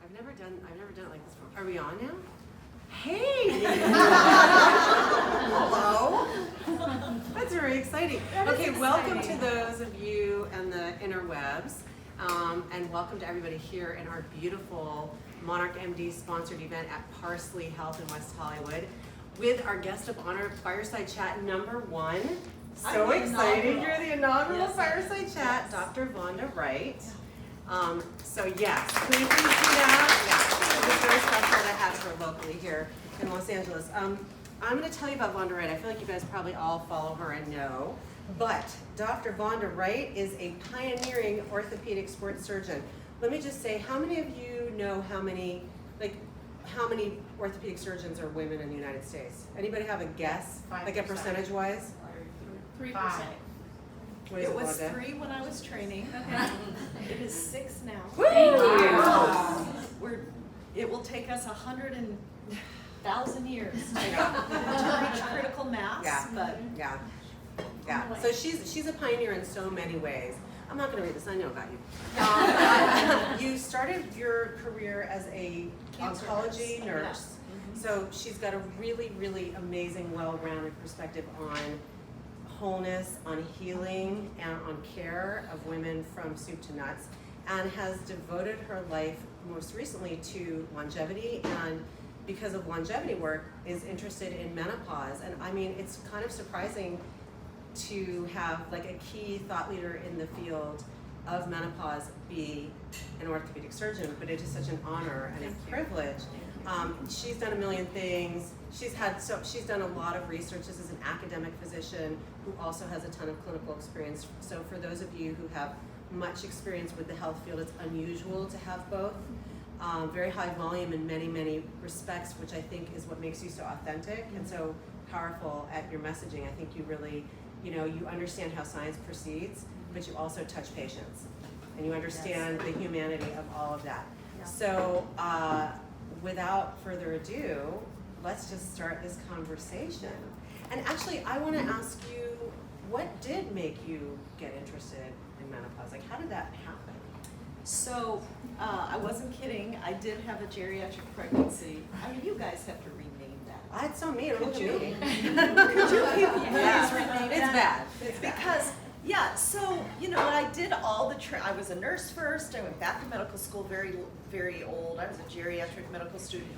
I've never done it like this before. Are we on now? Hey! Hello! That's very exciting. Okay, welcome to those of you and the interwebs, and welcome to everybody here in our beautiful Monarch MD sponsored event at Parsley Health in West Hollywood with our guest of honor, Fireside Chat number 1. So exciting! You're the inaugural Fireside Chat, Dr. Vonda Wright. So yes, can you please do that? Yeah, it's very special to have her locally here in Los Angeles. I'm going to tell you about Vonda Wright. I feel like you guys probably all follow her and know, but Dr. Vonda Wright is a pioneering orthopedic sports surgeon. Let me just say, how many of you know how many orthopedic surgeons are women in the United States? Anybody have a guess, 5%. Like a percentage-wise? 3%. It was 3 when I was training. Okay. It is 6 now. Woo! It will take us 100,000 years to reach critical mass. Yeah. But yeah. So she's a pioneer in so many ways. I'm not going to read this. I know about you. You started your career as a oncology nurse. Yeah. So she's got a really, really amazing, well-rounded perspective on wholeness, on healing, and on care of women from soup to nuts, and has devoted her life most recently to longevity, and because of longevity work is interested in menopause. And I mean, it's kind of surprising to have like a key thought leader in the field of menopause be an orthopedic surgeon, but it is such an honor and a privilege. She's done a million things. She's done a lot of research. This is an academic physician who also has a ton of clinical experience. So for those of you who have much experience with the health field, it's unusual to have both. Very high volume in many, many respects, which I think is what makes you so authentic and so powerful at your messaging. I think you really, you understand how science proceeds, but you also touch patients. And you understand the humanity of all of that. Yeah. So without further ado, let's just start this conversation. And actually, I want to ask you, what did make you get interested in menopause? Like, how did that happen? So, I wasn't kidding. I did have a geriatric pregnancy. I mean, you guys have to rename that. It's so mean. Look at me. Could you people please rename It's that? bad. It's because, yeah, so, I did all the I was a nurse first. I went back to medical school very, very old. I was a geriatric medical student.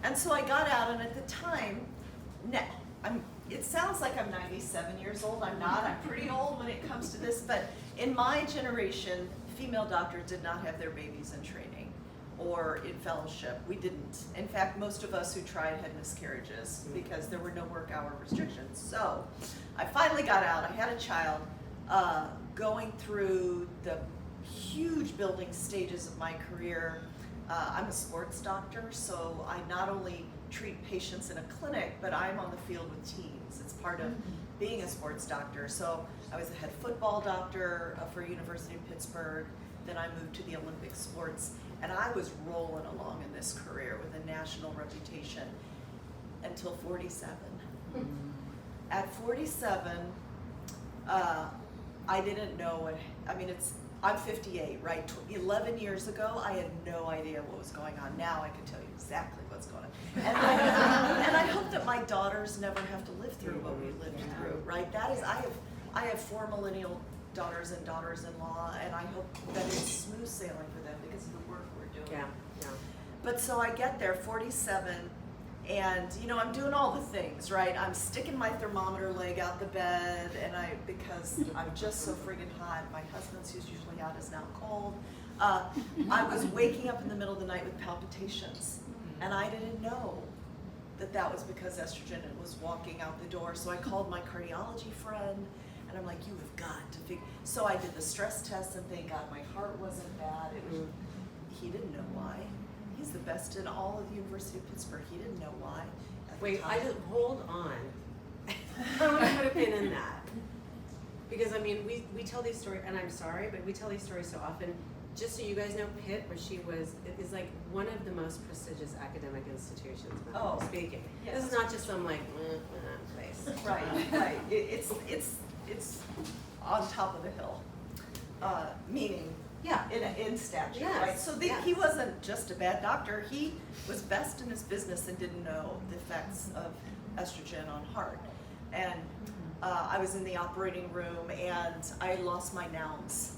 And so I got out, and at the time, it sounds like I'm 97 years old. I'm not. I'm pretty old when it comes to this. But in my generation, female doctors did not have their babies in training or in fellowship. We didn't. In fact, most of us who tried had miscarriages because there were no work hour restrictions. So I finally got out. I had a child going through the huge building stages of my career. I'm a sports doctor, so I not only treat patients in a clinic, but I'm on the field with teams. It's part of being a sports doctor. So I was a head football doctor for University of Pittsburgh. Then I moved to the Olympic sports, and I was rolling along in this career with a national reputation until 47. At 47, I didn't know it. I'm 58, right? 11 years ago, I had no idea what was going on. Now I can tell you exactly what's going on. And I hope that my daughters never have to live through what we lived through, right? That is, I have 4 millennial daughters and daughters-in-law, and I hope that it's smooth sailing for them because of the work we're doing. Yeah. But so I get there, 47, and I'm doing all the things, right? I'm sticking my thermometer leg out the bed, and because I'm just so friggin' hot. My husband's, who's usually hot, is now cold. I was waking up in the middle of the night with palpitations, and I didn't know that was because estrogen was walking out the door. So I called my cardiology friend, and I'm like, you have got to figure. So I did the stress test, and thank God my heart wasn't bad. He didn't know why. He's the best in all of the University of Pittsburgh. He didn't know why. Wait, hold on. I want to put a pin in that. Because we tell these stories, and I'm sorry, but we tell these stories so often. Just so you guys know, Pitt, where she was, is like one of the most prestigious academic institutions, speaking. Yes. This is not just some place. Right. It's on top of the hill. Meaning Yeah. in stature, Yes, right? So yes. he wasn't just a bad doctor. He was best in his business and didn't know the effects of estrogen on heart. And I was in the operating room and I lost my nouns,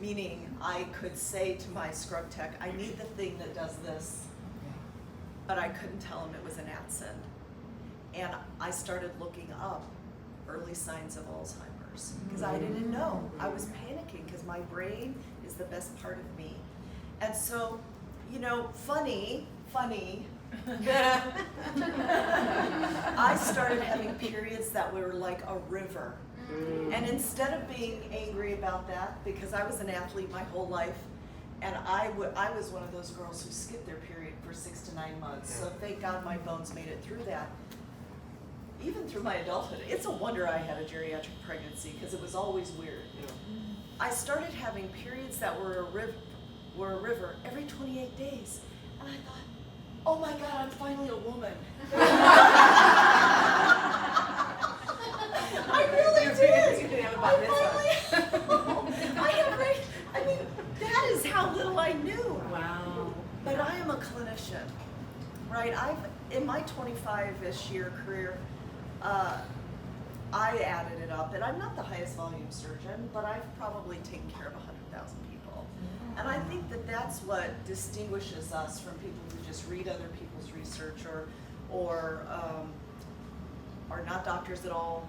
meaning I could say to my scrub tech, I need the thing that does this, but I couldn't tell him it was an ATSIN. And I started looking up early signs of Alzheimer's because I didn't know. I was panicking because my brain is the best part of me. And so, you know, funny, I started having periods that were like a river. And instead of being angry about that, because I was an athlete my whole life, and I was one of those girls who skipped their period for 6 to 9 months. So thank God my bones made it through that. Even through my adulthood, it's a wonder I had a geriatric pregnancy because it was always weird. I started having periods that were a river every 28 days. And I thought, oh my God, I'm finally a woman. I really did. You didn't have a I bat mitzvah. I mean, that is how little I knew. Wow. But I am a clinician, right? In my 25-ish year career, I added it up, and I'm not the highest volume surgeon, but I've probably taken care of 100,000 people. And I think that that's what distinguishes us from people who just read other people's research or are not doctors at all,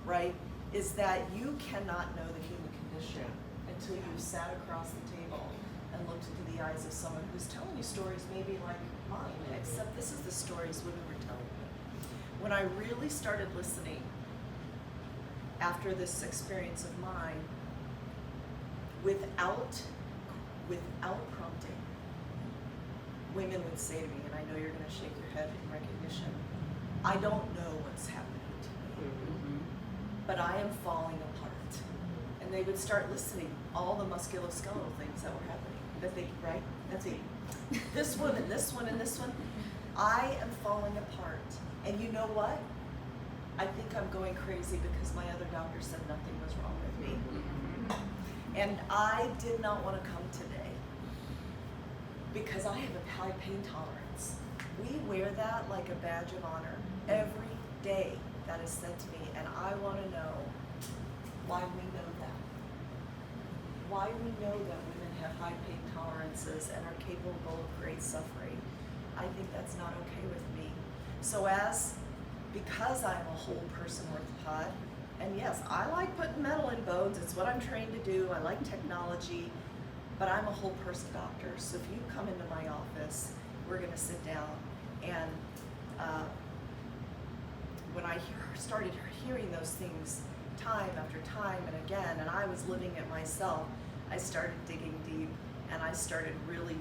right? Is that you cannot know the human condition until you've sat across the table and looked into the eyes of someone who's telling you stories maybe like mine, except this is the stories women were telling me. When I really started listening after this experience of mine, without prompting, women would say to me, and I know you're gonna shake your head in recognition, I don't know what's happening to me, but I am falling apart. And they would start listening, all the musculoskeletal things that were happening. That they, right? That's it. This one and this one and this one. I am falling apart. And you know what? I think I'm going crazy because my other doctor said nothing was wrong with me. And I did not want to come today because I have a high pain tolerance. We wear that like a badge of honor every day. That is said to me, and I want to know why we know that. Why we know that women have high pain tolerances and are capable of great suffering. I think that's not okay with me. So because I'm a whole person orthopod, and yes, I like putting metal in bones, it's what I'm trained to do, I like technology, but I'm a whole person doctor. So if you come into my office, we're gonna sit down, and when I started hearing those things time after time and again, and I was living it myself, I started digging deep, and I started really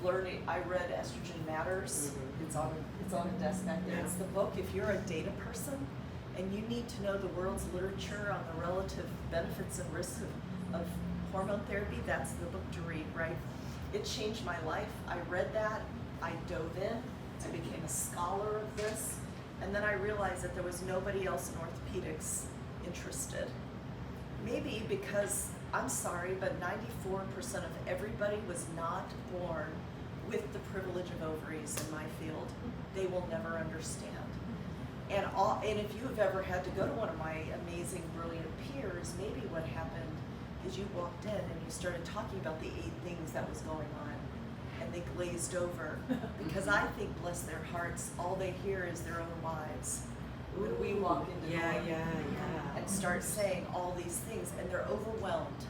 learning. I read Estrogen Matters. It's on a desk back there. It's the book. If you're a data person and you need to know the world's literature on the relative benefits and risks of hormone therapy, that's the book to read, right? It changed my life. I read that. I dove in. I became a scholar of this. And then I realized that there was nobody else in orthopedics interested. Maybe because, I'm sorry, but 94% of everybody was not born with the privilege of ovaries in my field. They will never understand. And if you have ever had to go to one of my amazing, brilliant peers, maybe what happened is you walked in and you started talking about the 8 things that was going on, and they glazed over. Because I think, bless their hearts, all they hear is their own lives. When we walk into the room and start saying all these things, and they're overwhelmed.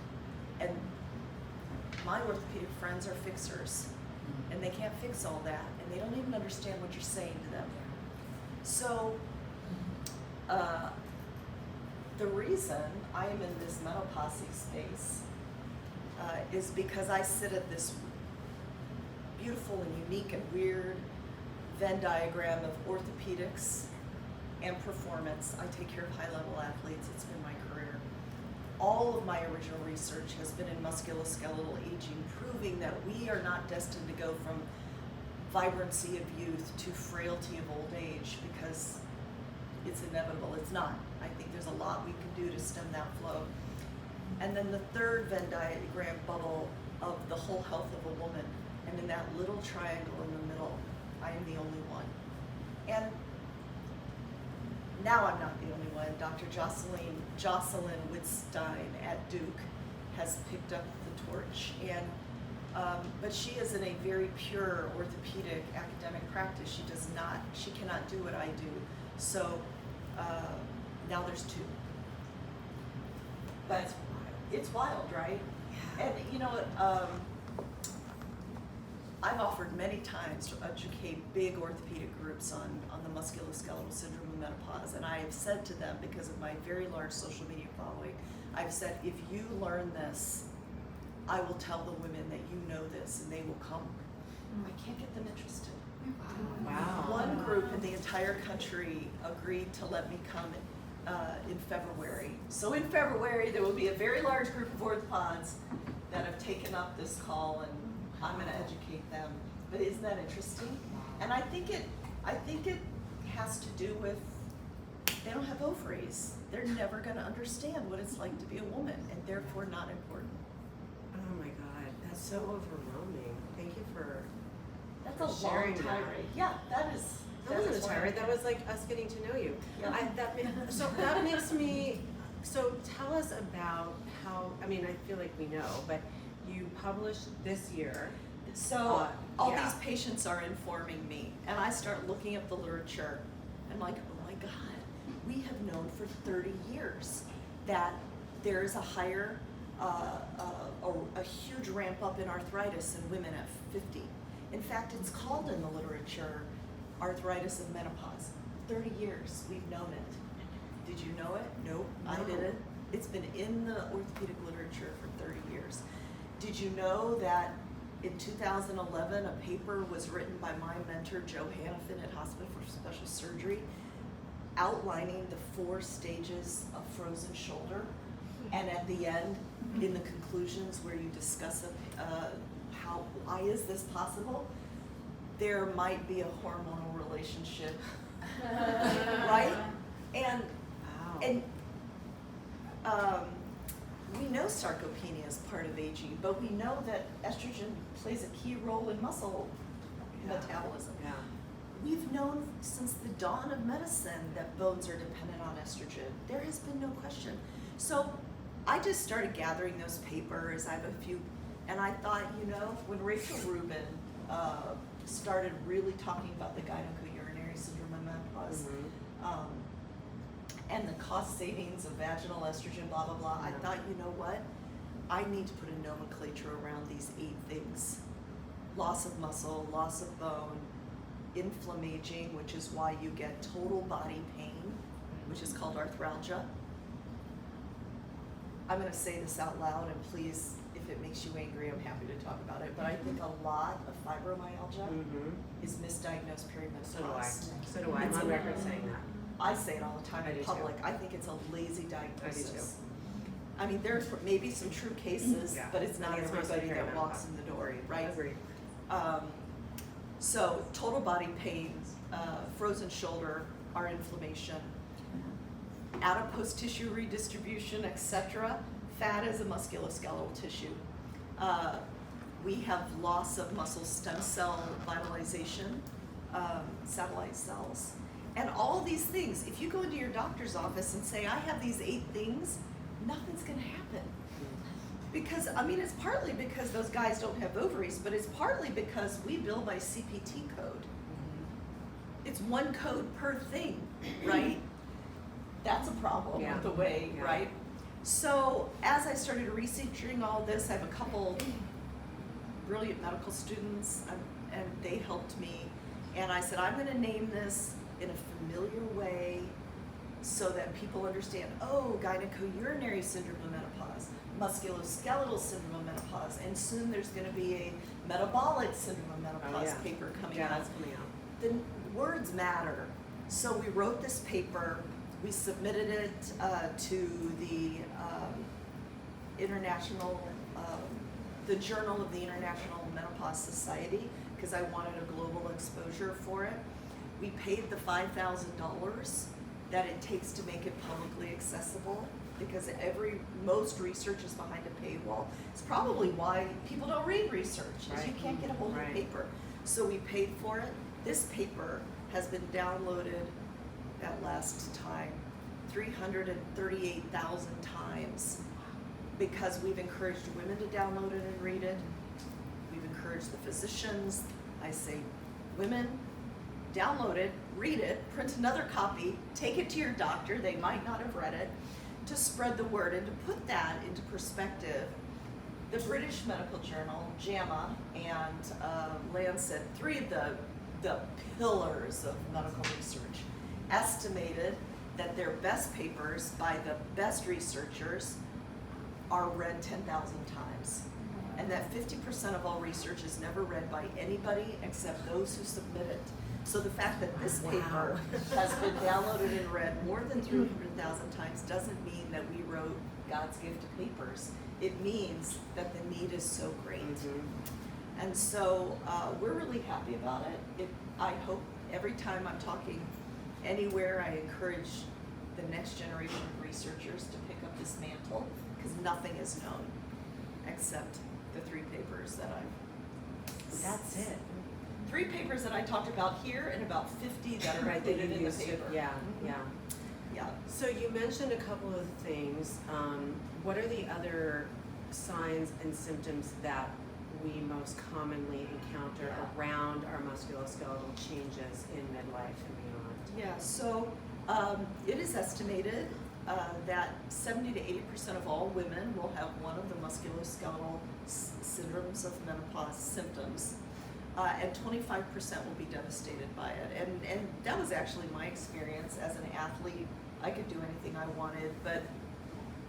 And my orthopedic friends are fixers, and they can't fix all that, and they don't even understand what you're saying to them. So, the reason I am in this menopause space is because I sit at this beautiful and unique and weird Venn diagram of orthopedics and performance. I take care of high-level athletes. It's been my career. All of my original research has been in musculoskeletal aging, proving that we are not destined to go from vibrancy of youth to frailty of old age, because it's inevitable. It's not. I think there's a lot we can do to stem that flow. and then the third Venn diagram bubble of the whole health of a woman, and in that little triangle in the middle, I am the only one. And now I'm not the only one. Dr. Jocelyn Wittstein at Duke has picked up the torch, and but she is in a very pure orthopedic academic practice. She cannot do what I do. So now there's two. But it's wild, right? Yeah. And you know, I've offered many times to educate big orthopedic groups on the musculoskeletal syndrome of menopause, and I have said to them, because of my very large social media following, I've said, if you learn this, I will tell the women that you know this, and they will come. I can't get them interested. Wow. One group in the entire country agreed to let me come in February. So in February, there will be a very large group of orthopods that have taken up this call, and I'm going to educate them. But isn't that interesting? And I think it has to do with they don't have ovaries. They're never going to understand what it's like to be a woman, and therefore not important. Oh my God, that's so overwhelming. Thank you for That's a sharing long that. tirade. Yeah, that is. That wasn't a tirade. That was like us getting to know you. Yeah. So that makes me. So tell us about how. I mean, I feel like we know, but you published this year. So all yeah. these patients are informing me, and I start looking up the literature. I'm like, oh my God, we have known for 30 years that there is a higher, a huge ramp up in arthritis in women at 50. In fact, it's called in the literature arthritis of menopause. 30 years we've known it. Did you know it? Nope, I No. didn't. It's been in the orthopedic literature for 30 years. Did you know that in 2011, a paper was written by my mentor, Joe Hannafin at Hospital for Special Surgery, outlining the 4 stages of frozen shoulder. And at the end, in the conclusions where you discuss why is this possible, there might be a hormonal relationship, right? And Wow. we know sarcopenia is part of aging, but we know that estrogen plays a key role in muscle metabolism. Yeah. We've known since the dawn of medicine that bones are dependent on estrogen. There has been no question. So I just started gathering those papers. I have a few, and I thought, when Rachel Rubin started really talking about the gyneco-urinary syndrome of menopause, and the cost savings of vaginal estrogen, blah, blah, blah, I thought, you know what? I need to put a nomenclature around these 8 things. Loss of muscle, loss of bone, inflammaging, which is why you get total body pain, which is called arthralgia. I'm going to say this out loud, and please, if it makes you angry, I'm happy to talk about it, but I think a lot of fibromyalgia is misdiagnosed perimenopause. So do I. I'm on record saying that. I say it all the time I in do public. too. I think it's a lazy diagnosis. I do too. I mean, there's maybe some true cases, Yeah. but it's not I think it's mostly everybody that walks perimenopause. in the door, right? Agreed. So total body pain, frozen shoulder, our inflammation, adipose tissue redistribution, etc. Fat is a musculoskeletal tissue. We have loss of muscle stem cell vitalization, satellite cells. And all these things, if you go into your doctor's office and say, I have these 8 things, nothing's gonna happen. Because, it's partly because those guys don't have ovaries, but it's partly because we bill by CPT code. It's one code per thing, right? That's a problem with the way, right? So as I started researching all this, I have a couple brilliant medical students, and they helped me. And I said, I'm gonna name this in a familiar way so that people understand, gyneco-urinary syndrome of menopause, musculoskeletal syndrome of menopause, and soon there's gonna be a metabolic syndrome of menopause paper coming out. That's coming out. The words matter. So we wrote this paper, we submitted it to the the Journal of the International Menopause Society, because I wanted a global exposure for it. We paid the $5,000 that it takes to make it publicly accessible. because most research is behind a paywall. It's probably why people don't read research, is you Right. can't get a hold of Right. paper. So we paid for it. This paper has been downloaded at last time 338,000 times because we've encouraged women to download it and read it. We've encouraged the physicians. I say, women, download it, read it, print another copy, take it to your doctor, they might not have read it, to spread the word and to put that into perspective. The British Medical Journal, JAMA, and Lancet, three of the pillars of medical research, estimated that their best papers by the best researchers are read 10,000 times. And that 50% of all research is never read by anybody except those who submit it. So the fact that this paper has been downloaded and read more than 300,000 times doesn't mean that we wrote God's gift to papers. It means that the need is so great. And so we're really happy about it. I hope every time I'm talking anywhere, I encourage the next generation of researchers to pick up this mantle, because nothing is known except the three papers that I've. That's it. 3 papers that I talked about here and about 50 that are Right, that included you in the used to, paper. yeah, yeah. Yeah. So you mentioned a couple of things. What are the other signs and symptoms that we most commonly encounter around our musculoskeletal changes in midlife and beyond? Yeah, so it is estimated that 70 to 80% of all women will have one of the musculoskeletal syndromes of menopause symptoms, and 25% will be devastated by it. And that was actually my experience as an athlete. I could do anything I wanted, but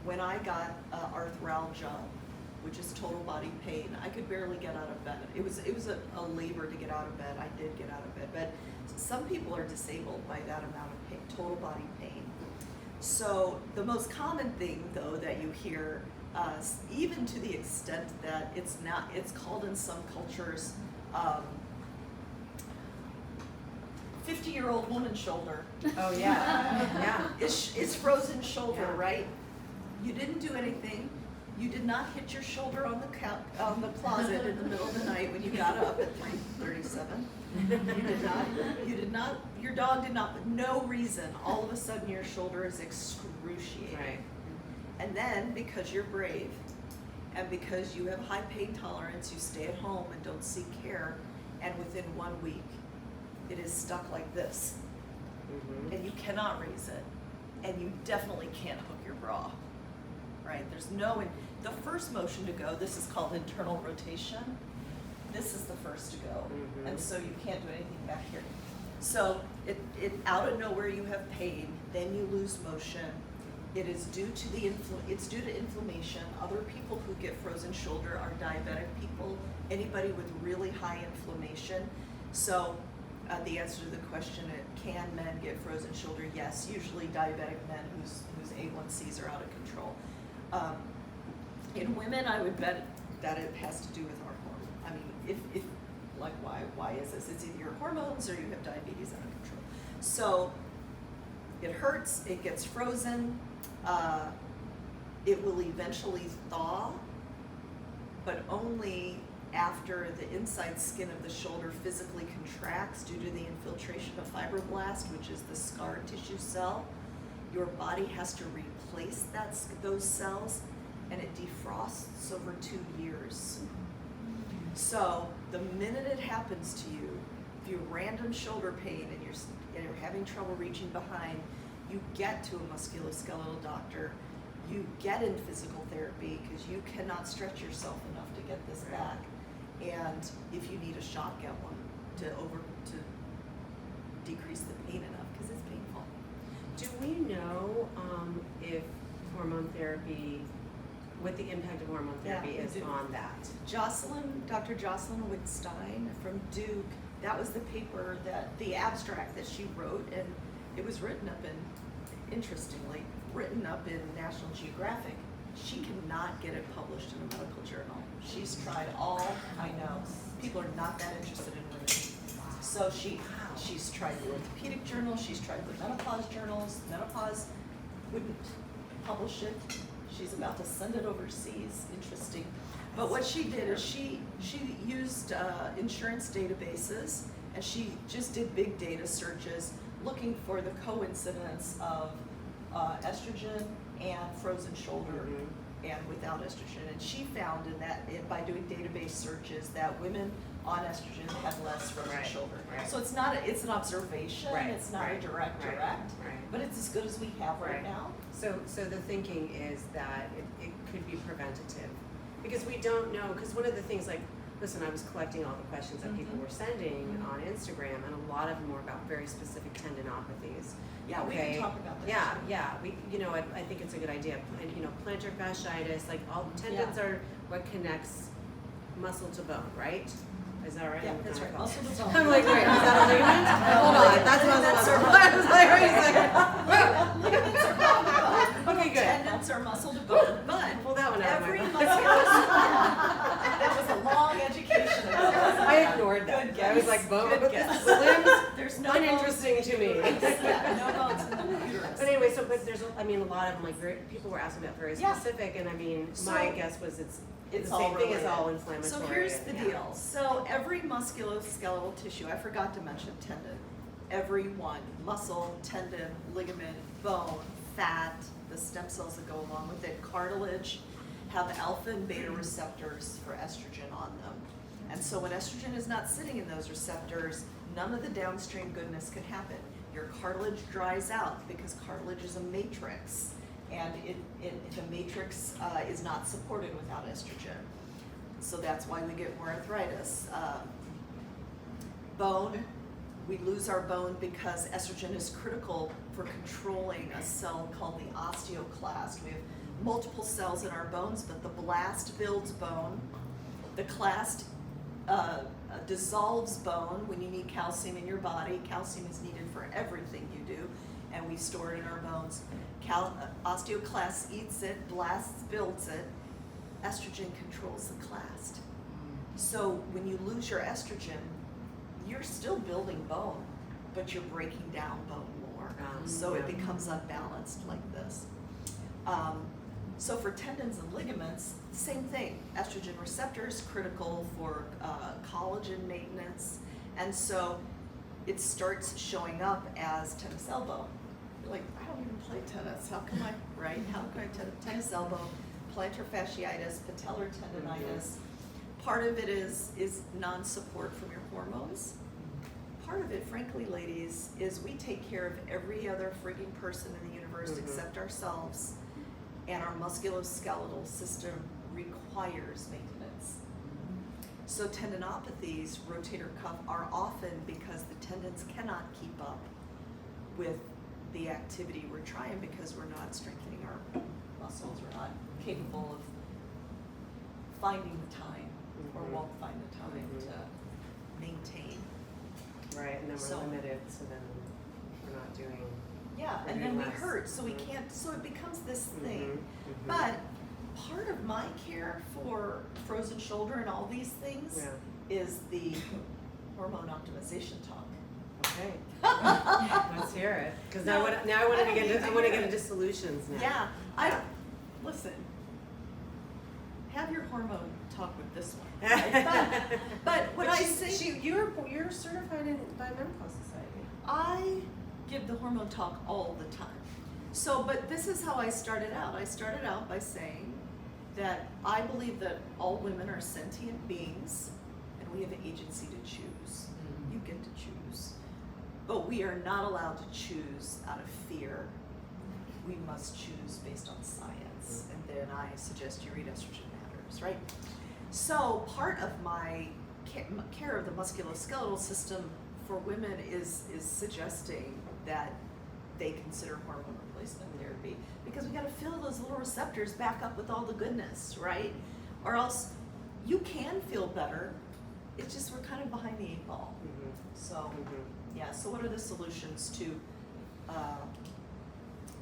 when I got arthralgia, which is total body pain, I could barely get out of bed. It was a labor to get out of bed. I did get out of bed, but some people are disabled by that amount of pain, total body pain. So the most common thing, though, that you hear, even to the extent that it's called in some cultures, 50-year-old woman's shoulder. Oh, yeah, yeah. It's frozen shoulder, Yeah. right? You didn't do anything. You did not hit your shoulder on the closet in the middle of the night when you got up at 3:37. You did not, your dog did not, but no reason, all of a sudden your shoulder is excruciating. Right. And then, because you're brave, and because you have high pain tolerance, you stay at home and don't seek care, and within 1 week, it is stuck like this. And you cannot raise it, and you definitely can't hook your bra, right? There's no, the first motion to go, this is called internal rotation, this is the first to go, and so you can't do anything back here. So it out of nowhere you have pain, then you lose motion. It is due to it's due to inflammation. Other people who get frozen shoulder are diabetic people, anybody with really high inflammation. So the answer to the question, can men get frozen shoulder? Yes, usually diabetic men whose A1Cs are out of control. In women, I would bet that it has to do with our hormone. I mean, if like why is this? It's either your hormones or you have diabetes out of control. So it hurts, it gets frozen, it will eventually thaw, but only after the inside skin of the shoulder physically contracts due to the infiltration of fibroblast, which is the scar tissue cell. Your body has to replace those cells, and it defrosts over 2 years. So the minute it happens to you, if you have random shoulder pain and you're having trouble reaching behind, you get to a musculoskeletal doctor, you get in physical therapy because you cannot stretch yourself enough to get this back. And if you need a shot, get one to decrease the pain enough because it's painful. Do we know if hormone therapy, what the impact of hormone therapy is on that? Dr. Jocelyn Wittstein from Duke, that was the paper the abstract that she wrote, and it was written up in National Geographic. She cannot get it published in a medical journal. She's tried all, I know, people are not that interested in women. So she's tried the Orthopedic Journal, she's tried the Menopause journals, Menopause wouldn't. publish it. She's about to send it overseas. Interesting. But what she did is she used insurance databases, and she just did big data searches looking for the coincidence of estrogen and frozen shoulder and without estrogen. And she found by doing database searches that women on estrogen had less frozen shoulder. Right. So it's an observation. Right. It's not a direct, but it's as good as we have right now. So the thinking is that it could be preventative, because we don't know, because one of the things, like, listen, I was collecting all the questions that people were sending on Instagram, and a lot of them were about very specific tendinopathies. Yeah, we can talk about that. Yeah, I think it's a good idea. And, plantar fasciitis, like, all tendons are what connects muscle to bone, right? Is that right? Yeah, that's right. Muscle to bone. I'm like, wait, is that a ligament? Hold on, that's muscle to bone. I was like, wait a second. Ligaments are bone to bone. Okay, good. Tendons are muscle to bone. But Pull that one out of my every mouth. that was a long education. I ignored that. Good guess. I was like, bone. Good The guess. limbs, There's no uninteresting to me. Yeah, no bones in the uterus. But anyway, but there's, a lot of them, like, people were asking about very specific, and my guess was it's the same thing as all inflammatory. So here's the deal. So every musculoskeletal tissue, I forgot to mention tendon. Every one, muscle, tendon, ligament, bone, fat, the stem cells that go along with it, cartilage, have alpha and beta receptors for estrogen on them. And so when estrogen is not sitting in those receptors, none of the downstream goodness can happen. Your cartilage dries out because cartilage is a matrix. And the matrix is not supported without estrogen. So that's why we get more arthritis. Bone, we lose our bone because estrogen is critical for controlling a cell called the osteoclast. We have multiple cells in our bones, but the blast builds bone. The clast dissolves bone when you need calcium in your body. Calcium is needed for everything you do, and we store it in our bones. Osteoclast eats it, blast builds it. Estrogen controls the clast. So when you lose your estrogen, you're still building bone, but you're breaking down bone more. So it becomes unbalanced like this. So for tendons and ligaments, same thing. Estrogen receptors critical for collagen maintenance, and so it starts showing up as tennis elbow. You're like, I don't even play tennis. How can I? Right? How can I tennis elbow? Plantar fasciitis, patellar tendonitis. Part of it is non-support from your hormones. Part of it, frankly, ladies, is we take care of every other frigging person in the universe except ourselves, and our musculoskeletal system requires maintenance. So tendinopathies, rotator cuff, are often because the tendons cannot keep up with the activity we're trying, because we're not strengthening our muscles, we're not capable of finding the time or won't find the time to maintain. Right, and then we're limited, so then we're not doing. Yeah, we're and doing then we less. hurt, so we can't, so it becomes this thing. But part of my care for frozen shoulder and all these things is the hormone optimization talk. Okay. Let's hear it, because now I want to get into solutions now. Yeah, listen. Have your hormone talk with this one. Right? But what I say, you're certified by Menopause Society. I give the hormone talk all the time. So, but this is how I started out. I started out by saying that I believe that all women are sentient beings, and we have an agency to choose. You get to choose. But we are not allowed to choose out of fear. We must choose based on science. And then I suggest you read Estrogen Matters, right? So part of my care of the musculoskeletal system for women is suggesting that they consider hormone replacement therapy, because we got to fill those little receptors back up with all the goodness, right? Or else you can feel better. It's just we're kind of behind the eight ball. So yeah. So what are the solutions to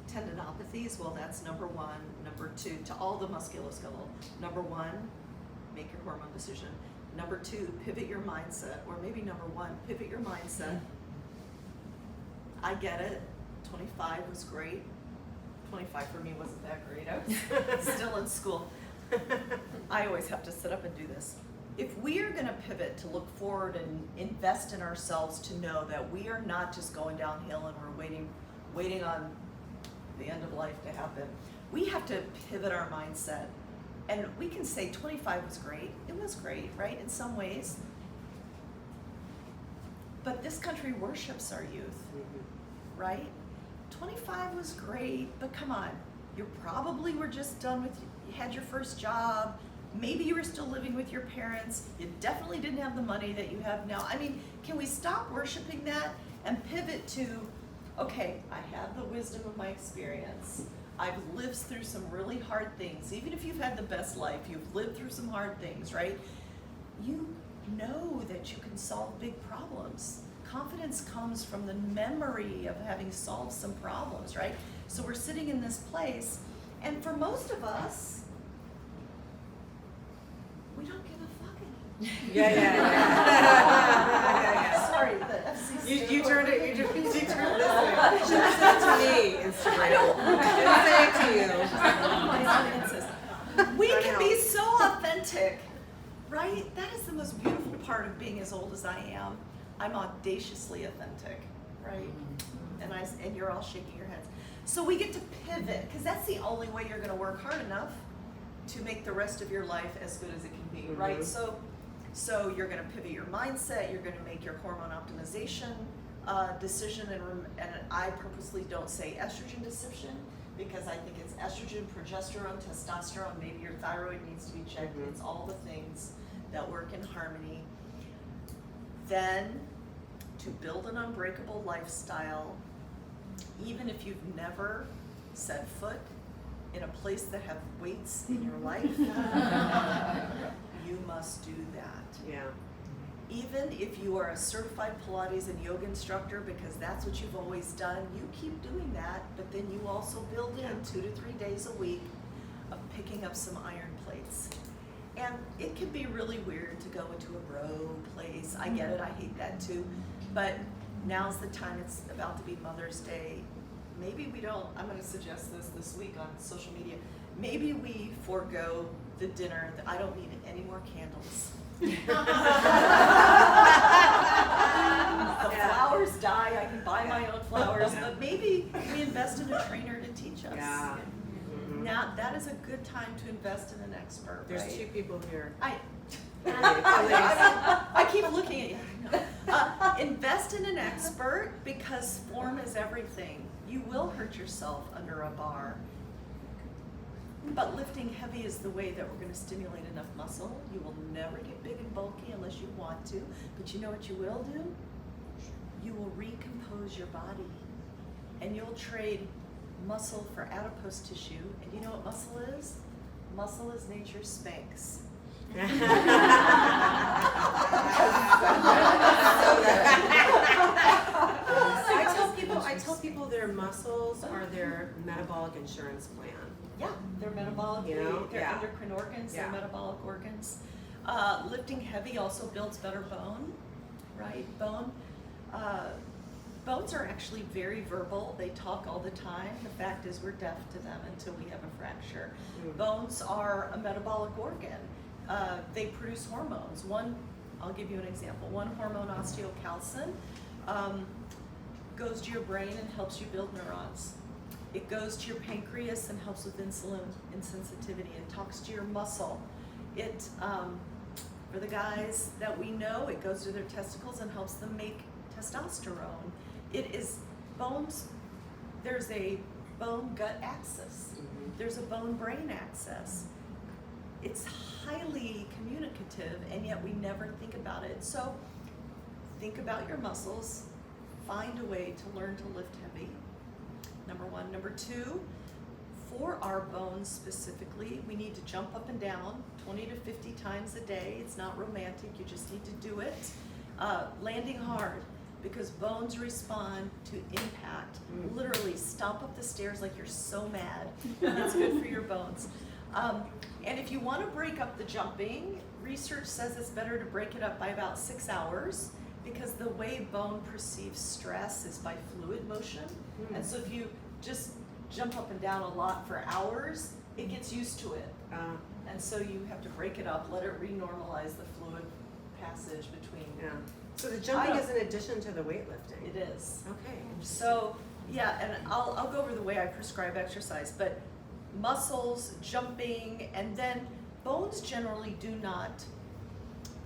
tendinopathies? Well, that's number one. Number two, to all the musculoskeletal. Number one, make your hormone decision. Number two, pivot your mindset. Or maybe number one, pivot your mindset. I get it. 25 was great. 25 for me wasn't that great. I was still in school. I always have to sit up and do this. If we are going to pivot to look forward and invest in ourselves to know that we are not just going downhill and we're waiting on the end of life to happen, we have to pivot our mindset. And we can say 25 was great. It was great, right, in some ways. But this country worships our youth, right? 25 was great, but come on. You probably were just done with, you had your first job. Maybe you were still living with your parents. You definitely didn't have the money that you have now. I mean, can we stop worshiping that and pivot to, okay, I have the wisdom of my experience. I've lived through some really hard things. Even if you've had the best life, you've lived through some hard things, right? You know that you can solve big problems. Confidence comes from the memory of having solved some problems, right? So we're sitting in this place, and for most of us, we don't give a fuck anymore. Yeah. Sorry, the FCC. You turned it. You turned this way. She said it to me. Instagram. I don't. Didn't say it to you. My audiences. We can be so authentic, right? That is the most beautiful part of being as old as I am. I'm audaciously authentic, right? And you're all shaking your heads. So we get to pivot, because that's the only way you're going to work hard enough to make the rest of your life as good as it can be, right? So you're going to pivot your mindset. You're going to make your hormone optimization decision, and I purposely don't say estrogen decision, because I think it's estrogen, progesterone, testosterone. Maybe your thyroid needs to be checked. It's all the things that work in harmony. Then to build an unbreakable lifestyle, even if you've never set foot in a place that have weights in your life, you must do that. Yeah. Even if you are a certified Pilates and yoga instructor, because that's what you've always done, you keep doing that, but then you also build in 2 to 3 days a week of picking up some iron plates. And it can be really weird to go into a bro place. I get it, I hate that too. But now's the time, it's about to be Mother's Day. Maybe we don't, I'm gonna suggest this week on social media, maybe we forego the dinner. I don't need any more candles. The flowers die, I can buy my own flowers, but maybe we invest in a trainer to teach us. Yeah. Now, that is a good time to invest in an expert, There's right? 2 people here. I keep looking at you. Invest in an expert, because form is everything. You will hurt yourself under a bar. But lifting heavy is the way that we're going to stimulate enough muscle. You will never get big and bulky unless you want to. But you know what you will do? You will recompose your body. And you'll trade muscle for adipose tissue. And you know what muscle is? Muscle is nature's Spanx. I tell people their muscles are their metabolic insurance plan. Yeah, they're metabolic, they're Yeah. endocrine organs, they're Yeah. metabolic organs. Lifting heavy also builds better bone, right? Bones are actually very verbal. They talk all the time. The fact is we're deaf to them until we have a fracture. Bones are a metabolic organ. They produce hormones. I'll give you an example. One hormone, osteocalcin, goes to your brain and helps you build neurons. It goes to your pancreas and helps with insulin insensitivity. It talks to your muscle. It, for the guys that we know, it goes to their testicles and helps them make testosterone. It is bones. There's a bone-gut axis. There's a bone-brain axis. It's highly communicative, and yet we never think about it. So think about your muscles. Find a way to learn to lift heavy. Number 1. Number 2, for our bones specifically, we need to jump up and down 20 to 50 times a day. It's not romantic, you just need to do it. Landing hard, because bones respond to impact. Literally stomp up the stairs like you're so mad. It's good for your bones. And if you want to break up the jumping, research says it's better to break it up by about 6 hours, because the way bone perceives stress is by fluid motion. And so if you just jump up and down a lot for hours, it gets used to it. And so you have to break it up, let it renormalize the fluid passage between. Yeah. So the jumping is in addition to the weightlifting? It is. Okay. So, yeah, and I'll go over the way I prescribe exercise, but muscles, jumping, and then bones generally do not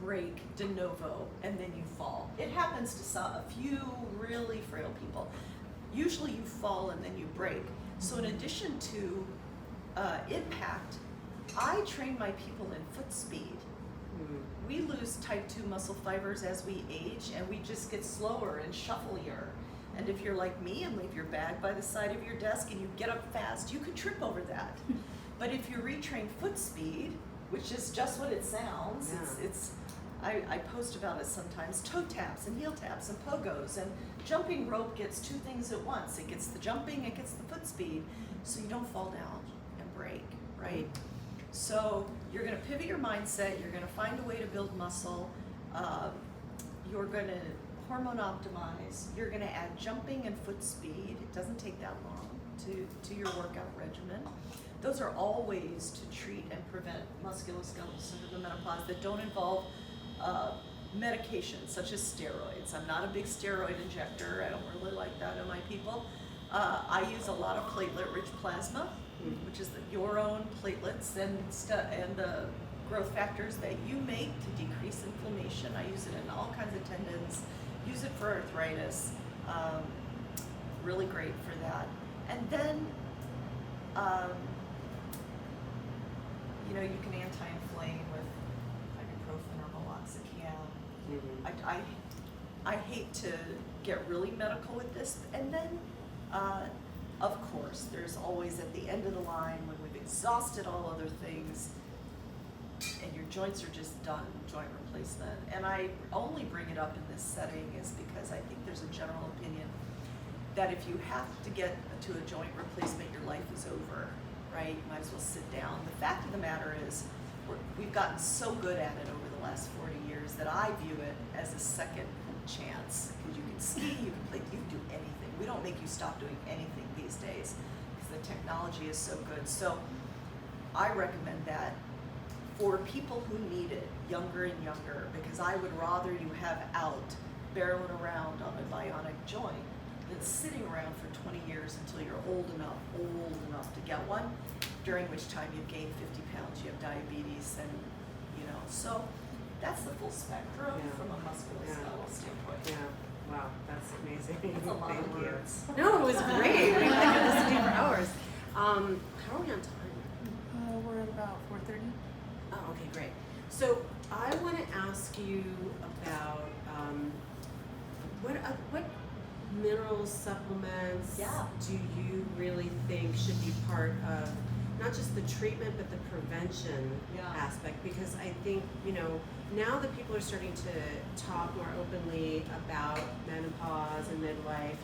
break de novo and then you fall. It happens to a few really frail people. Usually you fall and then you break. So in addition to impact, I train my people in foot speed. We lose type 2 muscle fibers as we age, and we just get slower and shufflier. And if you're like me and leave your bag by the side of your desk and you get up fast, you could trip over that. But if you retrain foot speed, which is just what it sounds, I post about it sometimes, toe taps and heel taps and pogos, and jumping rope gets two things at once. It gets the jumping, it gets the foot speed, so you don't fall down and break, right? So you're gonna pivot your mindset, you're gonna find a way to build muscle, you're gonna hormone optimize, you're gonna add jumping and foot speed. It doesn't take that long to your workout regimen. Those are all ways to treat and prevent musculoskeletal syndrome and menopause that don't involve medications such as steroids. I'm not a big steroid injector. I don't really like that in my people. I use a lot of platelet-rich plasma, which is your own platelets and the growth factors that you make to decrease inflammation. I use it in all kinds of tendons. Use it for arthritis. Really great for that. And then, you can anti-inflame with ibuprofen or meloxicam. I hate to get really medical with this. And then, of course, there's always at the end of the line when we've exhausted all other things and your joints are just done, joint replacement. And I only bring it up in this setting is because I think there's a general opinion that if you have to get to a joint replacement, your life is over, right? You might as well sit down. The fact of the matter is we've gotten so good at it over the last 40 years that I view it as a second chance. Because you can ski, you can play, you can do anything. We don't make you stop doing anything these days because the technology is so good. So I recommend that for people who need it, younger and younger, because I would rather you have out barreling around on a bionic joint than sitting around for 20 years until you're old enough to get one, during which time you've gained 50 pounds, you have diabetes, and so that's the full spectrum from a musculoskeletal standpoint. Yeah. Wow, that's amazing. It's a lot Thank of you. words. No, it was great. I could listen to you for hours. How are we on time? We're at about 4:30. Oh, okay, great. So I want to ask you about what mineral supplements do you really think should be part of not just the treatment but the prevention aspect? Because I think now that people are starting to talk more openly about menopause and midlife,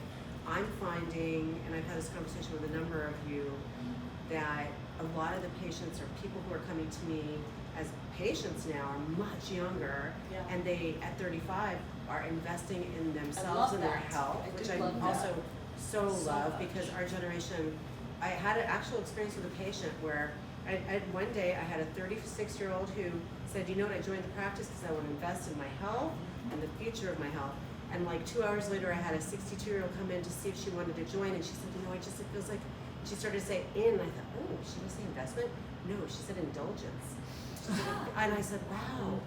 I'm finding, and I've had this conversation with a number of you, that a lot of the patients or people who are coming to me as patients now are much younger, and they at 35 are investing in themselves and their health, which I also so love because our generation. I had an actual experience with a patient where one day I had a 36-year-old who said, I joined the practice because I want to invest in my health and the future of my health. And like 2 hours later, I had a 62-year-old come in to see if she wanted to join, and she said, it feels like, she started to say in, and I thought, oh, she didn't say investment? No, she said indulgence. She said, and I said, wow,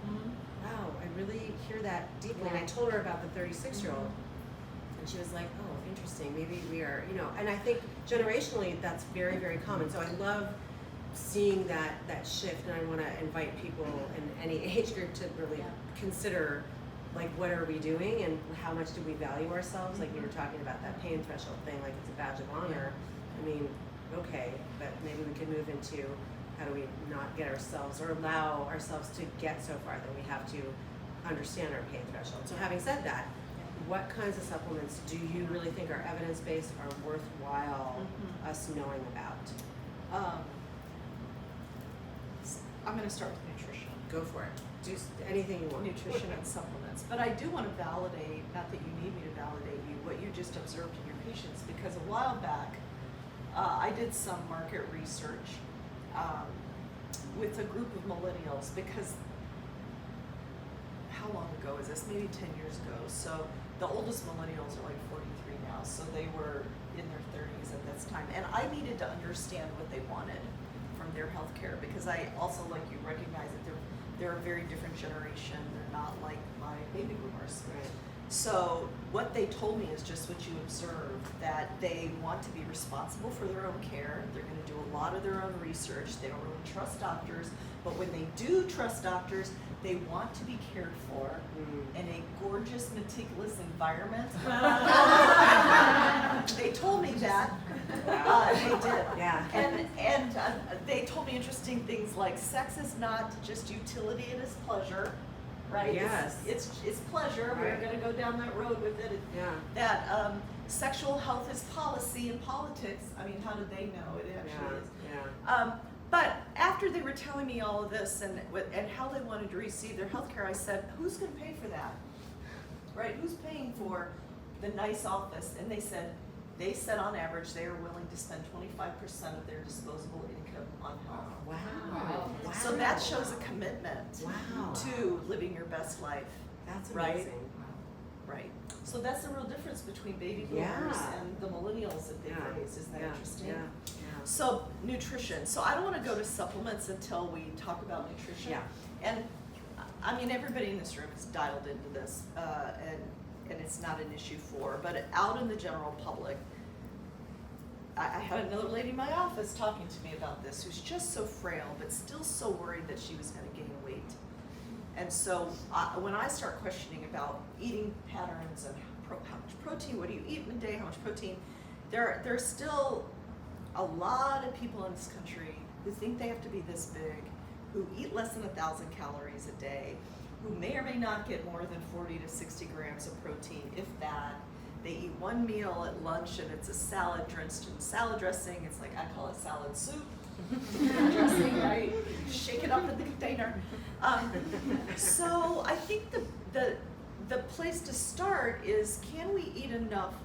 I really hear that deeply. And I told her about the 36-year-old, and she was like, oh, interesting, maybe we are, and I think generationally that's very, very common. So I love seeing that shift, and I want to invite people in any age group to really consider, like, what are we doing and how much do we value ourselves? Like you were talking about that pain threshold thing, like it's a badge of honor. I mean, okay, but maybe we could move into how do we not get ourselves or allow ourselves to get so far that we have to understand our pain threshold. So having said that, what kinds of supplements do you really think are evidence-based, are worthwhile us knowing about? I'm going to start with nutrition. Go for it. Do anything you want. Nutrition and supplements. But I do want to validate, not that you need me to validate you, what you just observed in your patients, because a while back, I did some market research with a group of millennials because how long ago is this? Maybe 10 years ago. So the oldest millennials are like 43 now, so they were in their 30s at this time. And I needed to understand what they wanted from their healthcare because I also, like you, recognize that they're a very different generation. They're not like my baby boomers. Right. So what they told me is just what you observed, that they want to be responsible for their own care. They're going to do a lot of their own research. They don't really trust doctors, but when they do trust doctors, they want to be cared for in a gorgeous, meticulous environment. They told me that. They did. Yeah. And they told me interesting things like sex is not just utility, it is pleasure. Right? Yes. It's pleasure. Right. We're going to go down that road with it. Yeah. That sexual health is policy and politics. I mean, how did they know? It actually is. Yeah. But after they were telling me all of this and how they wanted to receive their health care, I said, who's going to pay for that? Right? Who's paying for the nice office? And they said on average they are willing to spend 25% of their disposable income on health. Wow. Wow. So that shows a commitment Wow. to living your best life. That's Right? amazing. Right. So that's the real difference between baby boomers Yeah. and the millennials that they Yeah. raised. Isn't that Yeah. interesting? Yeah. So nutrition. So I don't want to go to supplements until we talk about nutrition. Yeah. And I mean, everybody in this room is dialed into this, and it's not an issue for. But out in the general public, I had another lady in my office talking to me about this, who's just so frail, but still so worried that she was going to gain weight. And so when I start questioning about eating patterns and how much protein, what do you eat in a day, how much protein, there's still a lot of people in this country who think they have to be this big, who eat less than 1,000 calories a day, who may or may not get more than 40 to 60 grams of protein, if that. They eat one meal at lunch and it's a salad drenched in salad dressing. It's like, I call it salad soup. Dressing, right? Shake it up in the container. So I think the place to start is, can we eat enough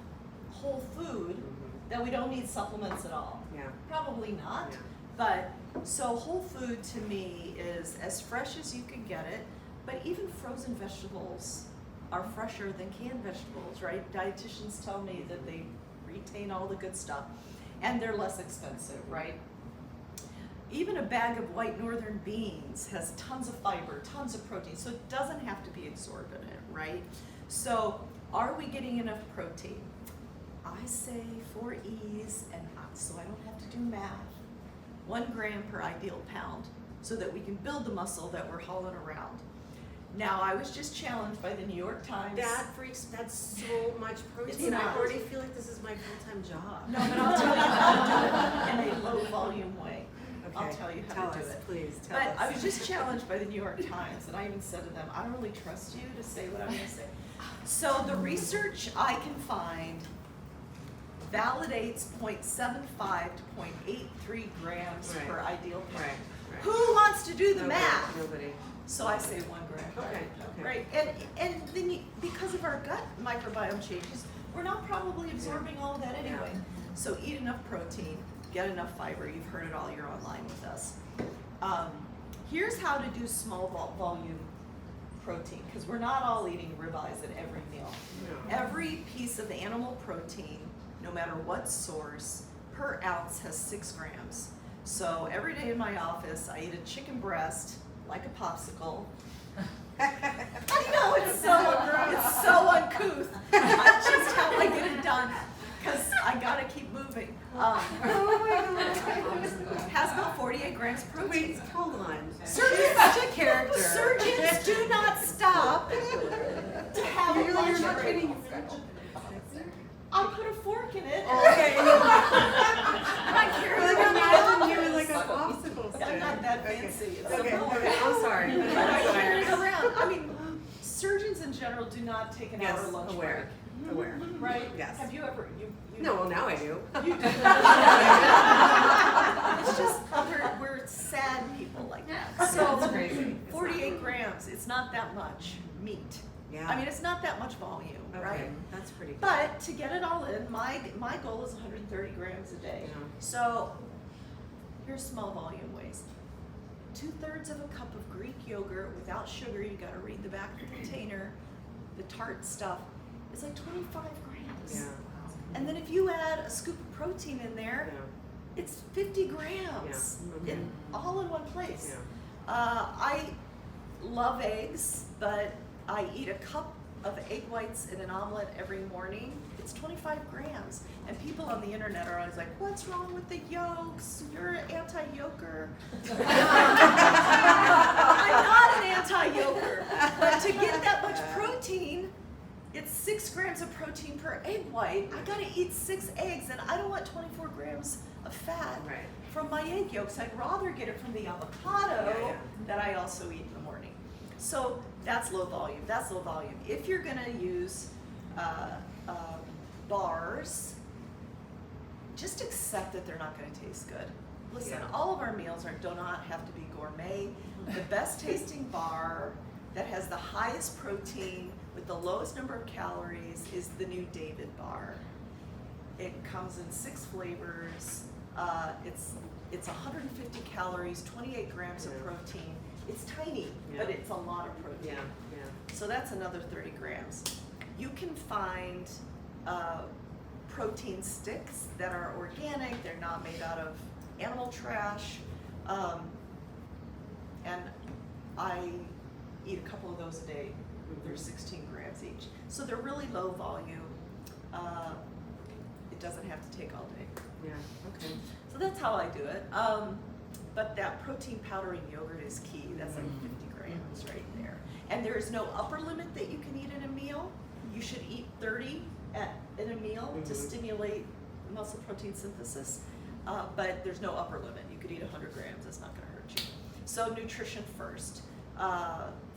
whole food that we don't need supplements at all? Yeah. Probably not. Yeah. But so whole food to me is as fresh as you can get it, but even frozen vegetables are fresher than canned vegetables, right? Dietitians tell me that they retain all the good stuff and they're less expensive, right? Even a bag of white northern beans has tons of fiber, tons of protein, so it doesn't have to be exorbitant, right? So are we getting enough protein? I say for ease, and so I don't have to do math, 1 gram per ideal pound, so that we can build the muscle that we're hauling around. Now, I was just challenged by the New York Times. That's so much protein. It's not. I already feel like this is my full-time job. No, but I'll tell you how to do it in a low volume way. I'll Okay, tell you how to do it. Please, tell But us. I was just challenged by the New York Times, and I even said to them, I don't really trust you to say what I'm going to say. So the research I can find validates 0.75 to 0.83 grams Right. per ideal pound. Right. Who wants to do the Nobody, math? Nobody. So I say 1 gram per Okay, ideal pound. okay. Right, and then because of our gut microbiome changes, we're not probably absorbing all of that anyway. Yeah. So eat enough protein, get enough fiber. You've heard it all. You're online with us. Here's how to do small volume protein, because we're not all eating ribeyes at every meal. No. Every piece of animal protein, no matter what source, per ounce has 6 grams. So every day in my office, I eat a chicken breast like a popsicle. I know it's so uncouth. That's just how I get it done, because I gotta keep moving. Has about 48 grams protein. Wait, hold on. Surgeons, Such a character. surgeons do not stop to have a lunch break. I'll put a fork in it. Okay. I carry Like, it around imagine my you with like a office. popsicle stick. I'm not that fancy. It's Okay, a fork. okay, I'm sorry. But I carry it around. I mean, surgeons in general do not take an Yes, hour lunch aware. Aware. break, right? Yes. Have you ever? You No, well, now I do. You do. It's just we're sad people like that. So It's crazy. It's 48 grams. It's not that much meat. Yeah. I mean, it's not that much volume, Okay, right? that's pretty good. But to get it all in, my goal is 130 grams a day. Yeah. So here's small volume ways. 2/3 of a cup of Greek yogurt without sugar, you gotta read the back of the container, the tart stuff, is like 25 grams. Yeah. And then if you add a scoop of protein in there, Yeah. it's 50 grams Yeah. Okay. all in one place. Yeah. I love eggs, but I eat a cup of egg whites in an omelet every morning. It's 25 grams. And people on the internet are always like, what's wrong with the yolks? You're an anti-yolker. I'm not an anti-yolker. But to get that much protein, it's 6 grams of protein per egg white. I gotta eat 6 eggs, and I don't want 24 grams of fat Right. from my egg yolks. I'd rather get it from the avocado Yeah, yeah. that I also eat in the morning. So that's low volume. That's low volume. If you're gonna use bars, just accept that they're not gonna taste good. Listen, Yeah. all of our meals do not have to be gourmet. The best tasting bar that has the highest protein with the lowest number of calories is the new David bar. It comes in 6 flavors. It's 150 calories, 28 grams of Yeah. protein. It's tiny, Yeah. but it's a lot of protein. Yeah, yeah. So that's another 30 grams. You can find protein sticks that are organic. They're not made out of animal trash. And I eat a couple of those a day. They're 16 grams each. So they're really low volume. It doesn't have to take all day. Yeah, okay. So that's how I do it. But that protein powder in yogurt is key. That's like 50 grams right there. And there is no upper limit that you can eat in a meal. You should eat 30 in a meal to Mhm. stimulate muscle protein synthesis. But there's no upper limit. You could eat 100 grams. It's not going to hurt you. So nutrition first.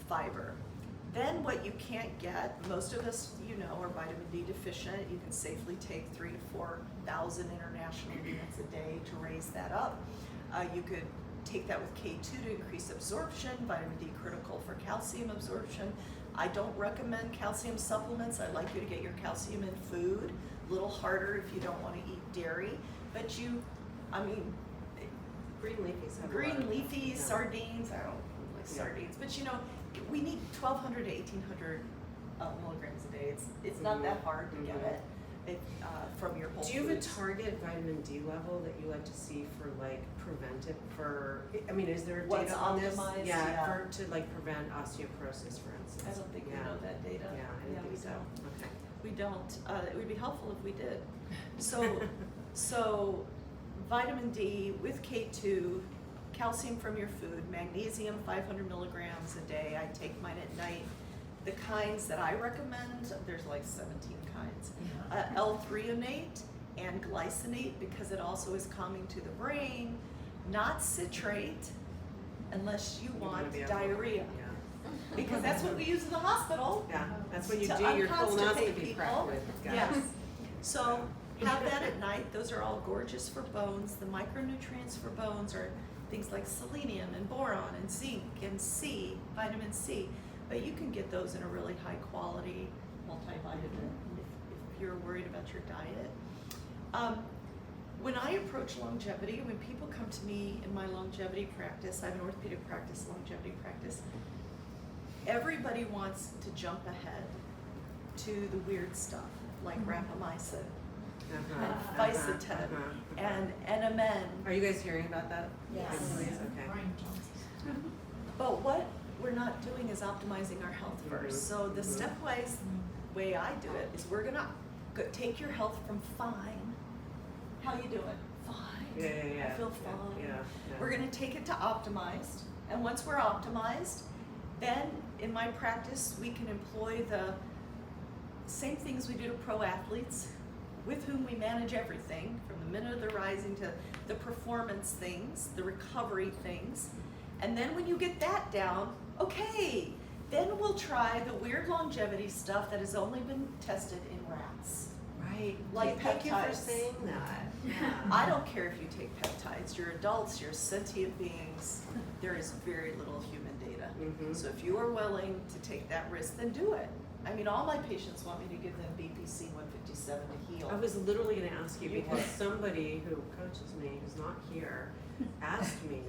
Fiber. Then what you can't get, most of us, are vitamin D deficient. You can safely take 3,000 to 4,000 international units a day to raise that up. You could take that with K2 to increase absorption, vitamin D critical for calcium absorption. I don't recommend calcium supplements. I'd like you to get your calcium in food. A little harder if you don't want to eat dairy. But Green leafies have a lot green of- leafy, yeah. sardines, I don't like Yeah. sardines, but we need 1,200 to 1,800 milligrams a day. It's not that hard to get Mhm. it from your whole Do you have a foods. target vitamin D level that you like to see for preventive is there What's data on this? optimized? Yeah, Yeah. to prevent osteoporosis, for instance. I don't think we Yeah. know that data. Yeah, I didn't we think so. don't. Okay. We don't. It would be helpful if we did. So vitamin D with K2, calcium from your food, magnesium 500 milligrams a day. I take mine at night. The kinds that I recommend, there's like 17 kinds. L-threonate and glycinate, because it also is calming to the brain. Not citrate, unless you wanna want be able to- diarrhea, Yeah. because that's what we use in the hospital. Yeah, that's when you To do your unconstipate colonoscopy prep people. with, guys. Yes. So have that at night. Those are all gorgeous for bones. The micronutrients for bones are things like selenium and boron and zinc and C, vitamin C. But you can get those in a really high quality multivitamin if you're worried about your diet. When I approach longevity, when people come to me in my longevity practice, I have an orthopedic practice, longevity practice, everybody wants to jump ahead to the weird stuff like rapamycin and Ficertin and NMN. Are you guys hearing about that? Yes. Please, okay. But what we're not doing is optimizing our health first. So the stepwise way I do it is we're gonna take your health from fine. How you doing? Fine. Yeah. I feel fine. Yeah. We're gonna take it to optimized, and once we're optimized, then in my practice we can employ the same things we do to pro athletes, with whom we manage everything from the minute of the rising to the performance things, the recovery things. And then when you get that down, okay, then we'll try the weird longevity stuff that has only been tested in rats. Right. Like Thank you for peptides. saying that. Yeah. I don't care if you take peptides, you're adults, you're sentient beings. There is very little human data. Mhm. So if you are willing to take that risk, then do it. I mean, all my patients want me to give them BPC 157 to heal. I was literally gonna ask you You because were. somebody who coaches me, who's not here, asked me,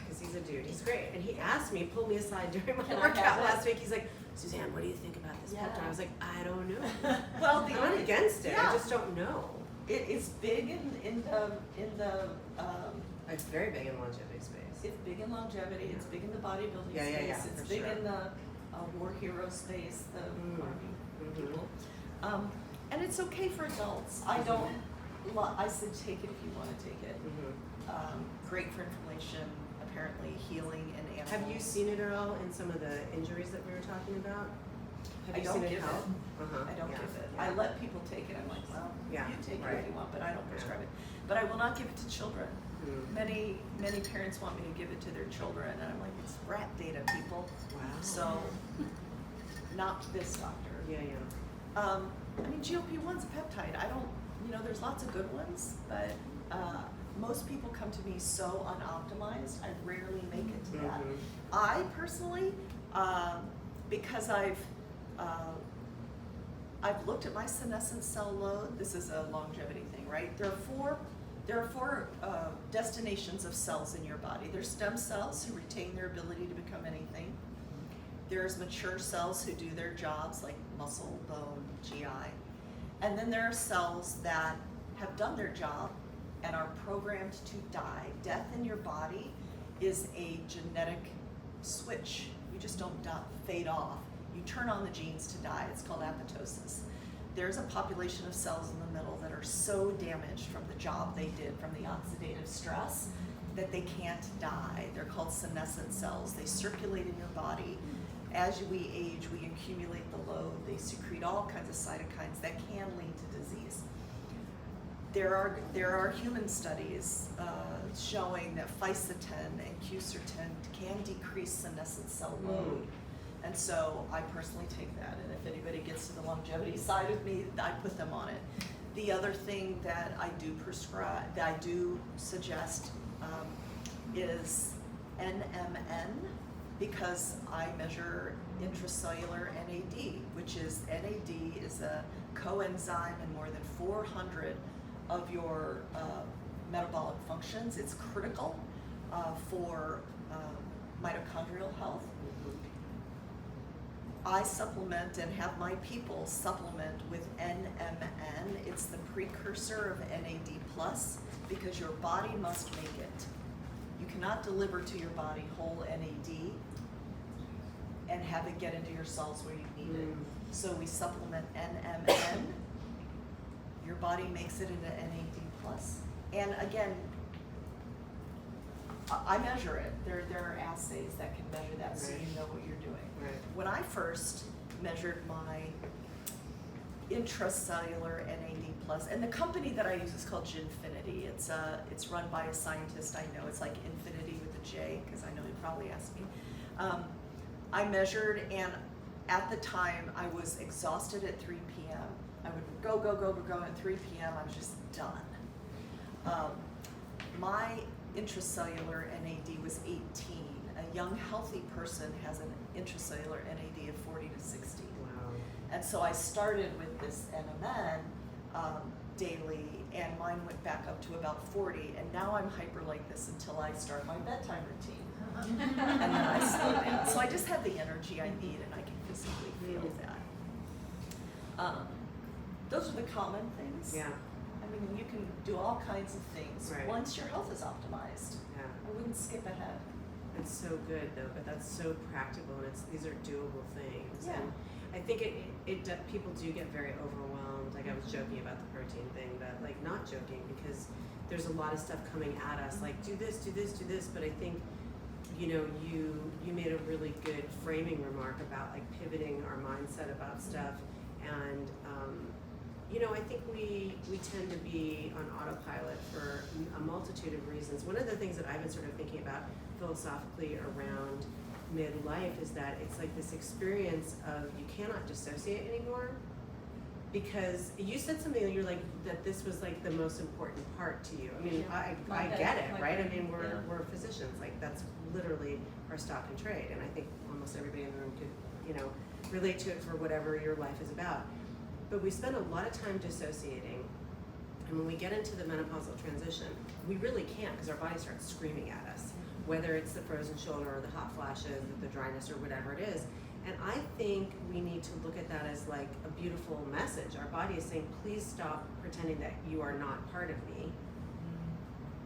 because he's a dude, he's great, and he asked me, pulled me aside during my Can I workout have it? last week, he's like, Suzanne, what do you think about this pep talk? Yeah. I was like, I don't know. Well, I'm not against it, I yeah. just don't know. It is big in the It's very big in longevity space. it's big in longevity. It's big in the bodybuilding Yeah, yeah, space. yeah, It's for big sure. in the war hero space, the army people. And it's okay for adults. I don't. I said take it if you want to take it. Great for inflammation, apparently healing in animals. Have you seen it at all in some of the injuries that we were talking about? Have I you don't seen it give help? I don't Yeah, give it. yeah. I let people take it. I'm like, well, Yeah, you take it right. if you want, but I don't Yeah. prescribe it. But I will not give it to children. Mm. Many parents want me to give it to their children, and I'm like, it's rat data, people. Wow. So, not this doctor. Yeah, yeah. I mean, GLP-1's a peptide. I don't, there's lots of good ones, but most people come to me so unoptimized, I rarely make it to that. Mhm. I personally, because I've looked at my senescent cell load. This is a longevity thing, right? There are four destinations of cells in your body. There's stem cells who retain their ability to become anything. There's mature cells who do their jobs like muscle, bone, GI. And then there are cells that have done their job and are programmed to die. Death in your body is a genetic switch. You just don't fade off. You turn on the genes to die. It's called apoptosis. There's a population of cells in the middle that are so damaged from the job they did, from the oxidative stress, that they can't die. They're called senescent cells. They circulate in your body. As we age, we accumulate the load. They secrete all kinds of cytokines that can lead to disease. There are human studies showing that fisetin and quercetin can decrease senescent cell load. And so I personally take that, and if anybody gets to the longevity side of me, I put them on it. The other thing that I do prescribe, that I do suggest, is NMN, because I measure intracellular NAD, which is NAD is a coenzyme in more than 400 of your metabolic functions. It's critical for mitochondrial health. I supplement and have my people supplement with NMN. It's the precursor of NAD+, because your body must make it. You cannot deliver to your body whole NAD and have it get into your cells where you need it. So we supplement NMN. Your body makes it into NAD+. And again, I measure it. There are assays that can measure that, so Right. you know what you're doing. Right. When I first measured my intracellular NAD+, and the company that I use is called Ginfinity. It's run by a scientist I know. It's like Infinity with a J, because I know you'd probably ask me. I measured, and at the time I was exhausted at 3 p.m. I would go, at 3 p.m. I was just done. My intracellular NAD was 18. A young, healthy person has an intracellular NAD of 40 to 60. Wow. And so I started with this NMN daily, and mine went back up to about 40, and now I'm hyper like this until I start my bedtime routine. And then I slow down. So I just have the energy I need, and I can physically feel that. Those are the common things. Yeah. I mean, you can do all kinds of things Right. once your health is optimized. Yeah. I wouldn't skip ahead. It's so good though, but that's so practical, and these are doable things. Yeah. And I think people do get very overwhelmed. Like I was joking about the protein thing, but like not joking, because there's a lot of stuff coming at us. Like do this. But I think, you made a really good framing remark about like pivoting our mindset about stuff, and I think we tend to be on autopilot for a multitude of reasons. One of the things that I've been sort of thinking about philosophically around midlife is that it's like this experience of you cannot dissociate anymore, because you said something, you're like that this was like the most important part to you. I mean, I get it, right? I mean, we're physicians, like that's literally our stock and trade, and I think almost everybody in the room could, relate to it for whatever your life is about. But we spend a lot of time dissociating, and when we get into the menopausal transition, we really can't, because our body starts screaming at us, whether it's the frozen shoulder or the hot flashes, the dryness, or whatever it is. And I think we need to look at that as like a beautiful message. Our body is saying, please stop pretending that you are not part of me.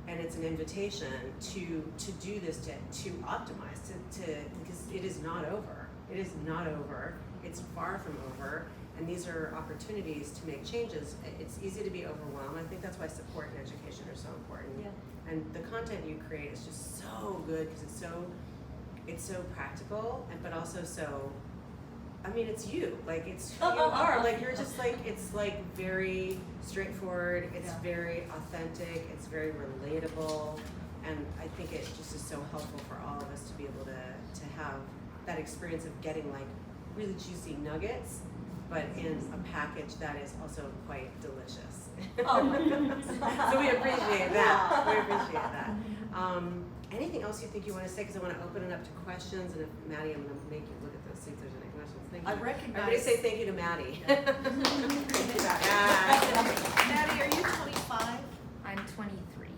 And it's an invitation to do this, to optimize, to because it is not over. It is not over. It's far from over. And these are opportunities to make changes. It's easy to be overwhelmed. I think that's why support and education are so important. Yeah. And the content you create is just so good because it's so practical, but also so, I mean, it's you. Like, it's who you are. Like, you're just like, it's like very straightforward. It's very authentic. It's very relatable. And I think it just is so helpful for all of us to be able to have that experience of getting like really juicy nuggets, but in a package that is also quite delicious. Oh my goodness. So we appreciate that. We appreciate that. Anything else you think you want to say? Because I want to open it up to questions, and if Maddie, I'm going to make you look at those, see if there's any questions. Thank you. I recognize. Everybody say thank you to Maddie. Maddie, are you 25? I'm 23.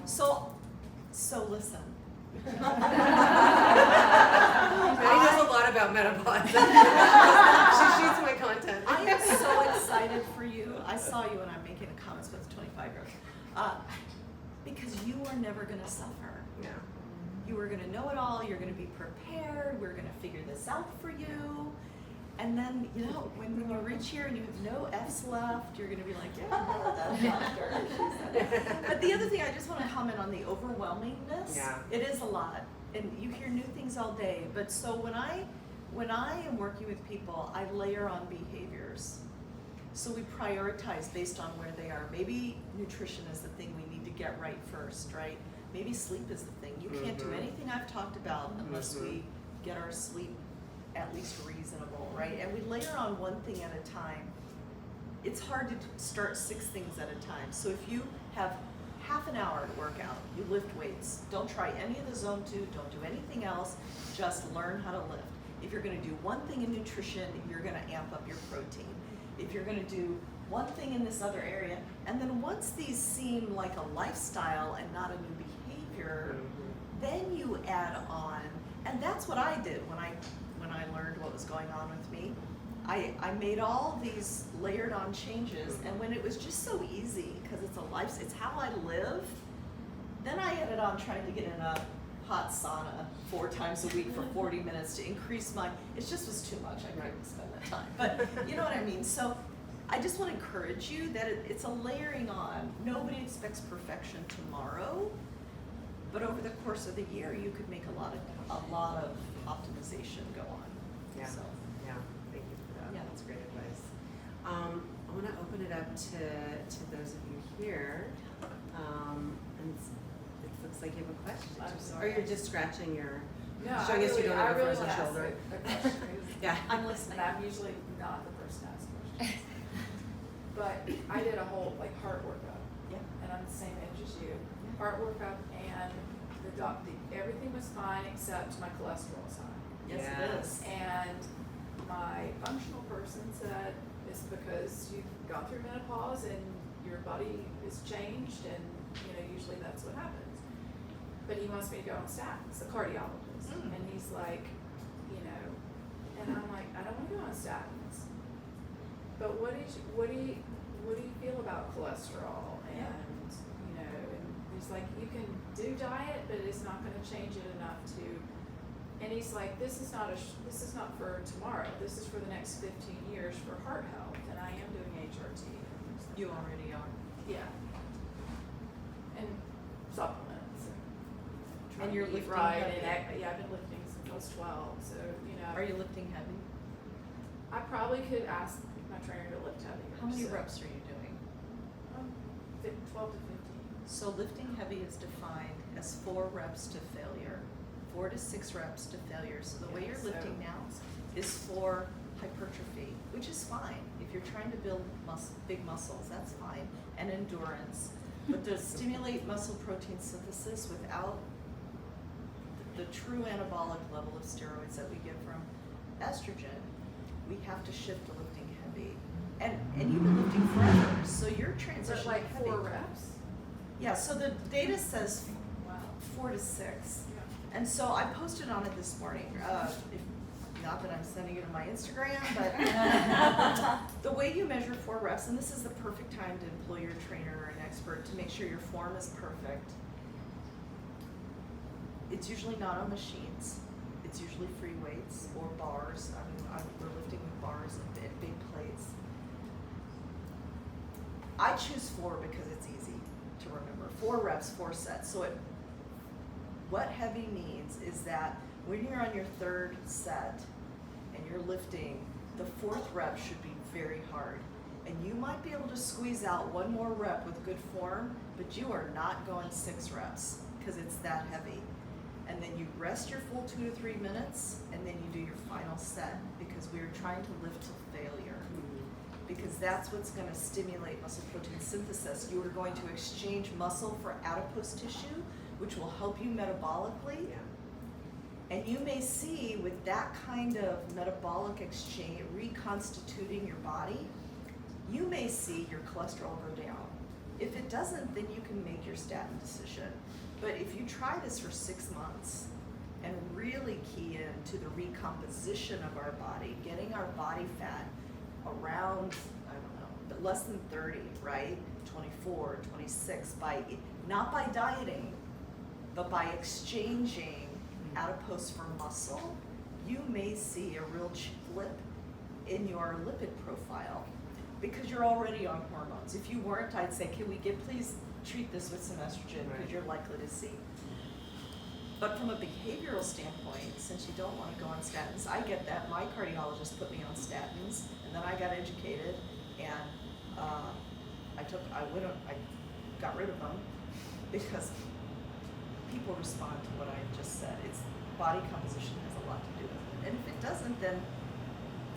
So listen. Maddie knows a lot about menopause. She shoots my content. I am so excited for you. I saw you when I'm making the comments with the 25-year-olds. Because you are never going to suffer. Yeah. You are going to know it all. You're going to be prepared. We're going to figure this out for you. And then, you know, when you reach here and you have no F's left, you're going to be like, yeah, that's doctor. But the other thing, I just want to comment on the overwhelmingness. Yeah. It is a lot. And you hear new things all day. But so when I am working with people, I layer on behaviors. So we prioritize based on where they are. Maybe nutrition is the thing we need to get right first, right? Maybe sleep is the thing. You can't do anything I've talked about unless we get our sleep at least reasonable, right? And we layer on one thing at a time. It's hard to start 6 things at a time. So if you have half an hour to work out, you lift weights. Don't try any of the zone 2, don't do anything else, just learn how to lift. If you're gonna do one thing in nutrition, you're gonna amp up your protein. If you're gonna do one thing in this other area, and then once these seem like a lifestyle and not a new behavior, then you add on, and that's what I did when I learned what was going on with me. I made all these layered on changes, and when it was just so easy, because it's how I live, then I added on trying to get in a hot sauna 4 times a week for 40 minutes to increase it just was too much. I couldn't spend that time. But you know what I mean? So I just want to encourage you that it's a layering on. Nobody expects perfection tomorrow, but over the course of the year, you could make a lot of optimization go on. Yeah. So. Yeah. Thank you for that. Yeah. That's great advice. I want to open it up to those of you here. And it looks like you have a question. I'm Or sorry. you're just scratching your. No, showing us you don't have a really frozen wanna ask shoulder. a question. Yeah. I'm listening. And I'm usually not the person to ask questions. But I did a whole heart workup. Yeah. And I'm the same age as you. Heart workup, and everything was fine except my cholesterol was high. Yes, Yes. it is. And my functional person said it's because you've gone through menopause and your body is changed, and usually that's what happens. But he wants me to go on statins, the cardiologist, and he's like, and I'm like, I don't want to go on statins. But what do you feel about cholesterol? And and he's like, you can do diet, but it's not going to change it enough to. And he's like, this is not for tomorrow. This is for the next 15 years for heart health. And I am doing HRT. You already are. Yeah. And supplements. And you're lifting lifting right. heavy. And I've been lifting since I was 12. So Are you lifting heavy? I probably could ask my trainer to lift heavier. How many so, reps are you doing? 12 to 15. So lifting heavy is defined as 4 reps to failure, 4 to 6 reps to failure. So the way Yeah, you're so- lifting now is for hypertrophy, which is fine. If you're trying to build big muscles, that's fine, and endurance. But to stimulate muscle protein synthesis without the true anabolic level of steroids that we get from estrogen, we have to shift to lifting heavy. And you've been lifting forever, so your Is transition it like to heavy. 4 reps? Yeah, so the data says Wow. 4 to 6. Yeah. And so I posted on it this morning, not that I'm sending it on my Instagram, but the way you measure 4 reps, and this is the perfect time to employ your trainer or an expert to make sure your form is perfect. It's usually not on machines. It's usually free weights or bars. We're lifting with bars and big plates. I choose 4 because it's easy to remember. 4 reps, 4 sets. So what heavy means is that when you're on your 3rd set and you're lifting, the 4th rep should be very hard. And you might be able to squeeze out 1 more rep with good form, but you are not going 6 reps because it's that heavy. And then you rest your full 2 to 3 minutes, and then you do your final set because we are trying to lift to failure. Because that's what's going to stimulate muscle protein synthesis. You are going to exchange muscle for adipose tissue, which will help you metabolically. Yeah. And you may see with that kind of metabolic exchange, reconstituting your body, you may see your cholesterol go down. If it doesn't, then you can make your statin decision. But if you try this for 6 months and really key into the recomposition of our body, getting our body fat around, I don't know, but less than 30, right? 24, 26, not by dieting, but by exchanging adipose for muscle, you may see a real flip in your lipid profile because you're already on hormones. If you weren't, I'd say, can we please treat this with some estrogen because Right. you're likely to see. But from a behavioral standpoint, since you don't want to go on statins, I get that. My cardiologist put me on statins, and then I got educated, and I got rid of them because people respond to what I just said. It's body composition has a lot to do with it, and if it doesn't, then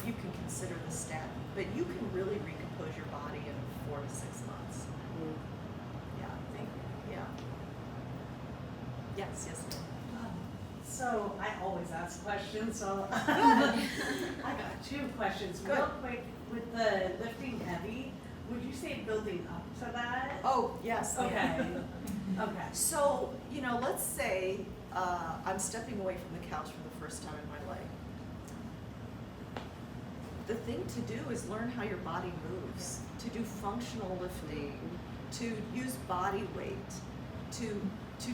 you can consider the statin. But you can really recompose your body in 4 to 6 months. Yeah. Thank you. Yeah. Yes. Ma'am. So I always ask questions, so I got 2 questions. Good. Real quick, with the lifting heavy, would you say building up to that? Oh, yes. ma'am. Okay. Okay. So, let's say I'm stepping away from the couch for the first time in my life. The thing to do is learn how your body moves, to do functional lifting, to use body weight, to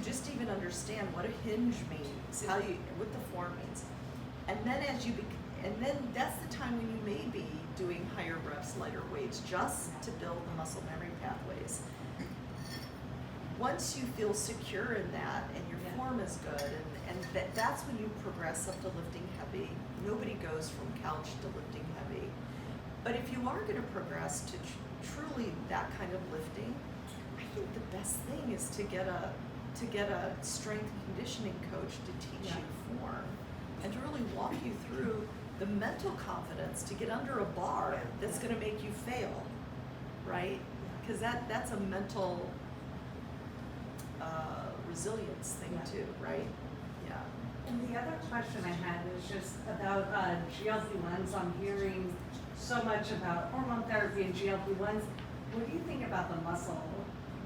just even understand what a hinge means, what the form means. And then that's the time when you may be doing higher reps, lighter weights, just to build the muscle memory pathways. Once you feel secure in that and your form is good, and that's when you progress up to lifting heavy. Nobody goes from couch to lifting heavy. But if you are going to progress to truly that kind of lifting, I think the best thing is to get a strength conditioning coach to teach you form and to really walk you through the mental confidence to get under a bar that's going to make you fail, right? Because that's a mental resilience thing too, right? Yeah. And the other question I had was just about GLP-1s. I'm hearing so much about hormone therapy and GLP-1s. What do you think about the muscle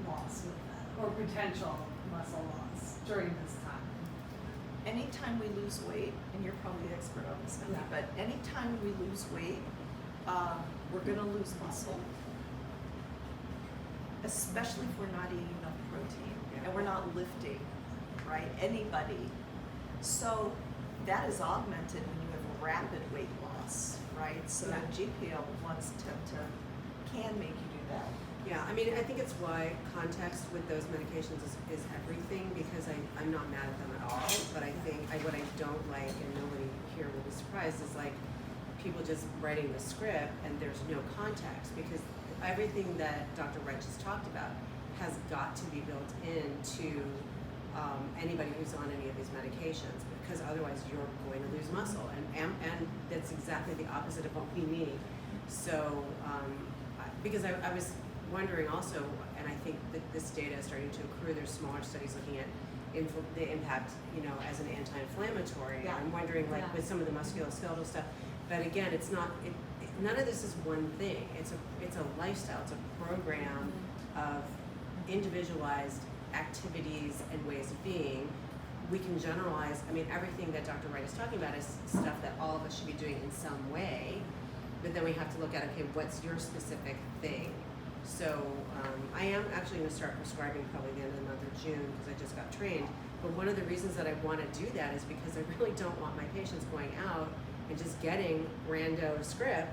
loss with that, or potential muscle loss during this time? Anytime we lose weight, and you're probably the expert on this, Mindy, but anytime we lose weight, we're going to lose muscle, especially if we're not eating enough protein and we're not lifting, right? Anybody. So that is augmented when you have rapid weight loss, right? So GLP-1s can make you do that. Yeah, I mean, I think it's why context with those medications is everything, because I'm not mad at them at all, but I think what I don't like, and nobody here will be surprised, is like people just writing the script and there's no context, because everything that Dr. Wright just talked about has got to be built into anybody who's on any of these medications, because otherwise you're going to lose muscle, and that's exactly the opposite of what we need. So, because I was wondering also, and I think that this data is starting to accrue, there's smaller studies looking at the impact, you know, as an anti-inflammatory. Yeah. I'm wondering, like, Yeah. with some of the musculoskeletal stuff, but again, it's not, none of this is one thing. It's a lifestyle, it's a program of individualized activities and ways of being. We can generalize, I mean, everything that Dr. Wright is talking about is stuff that all of us should be doing in some way, but then we have to look at, okay, what's your specific thing? So I am actually going to start prescribing probably the end of the month of June because I just got trained. But one of the reasons that I want to do that is because I really don't want my patients going out and just getting rando script,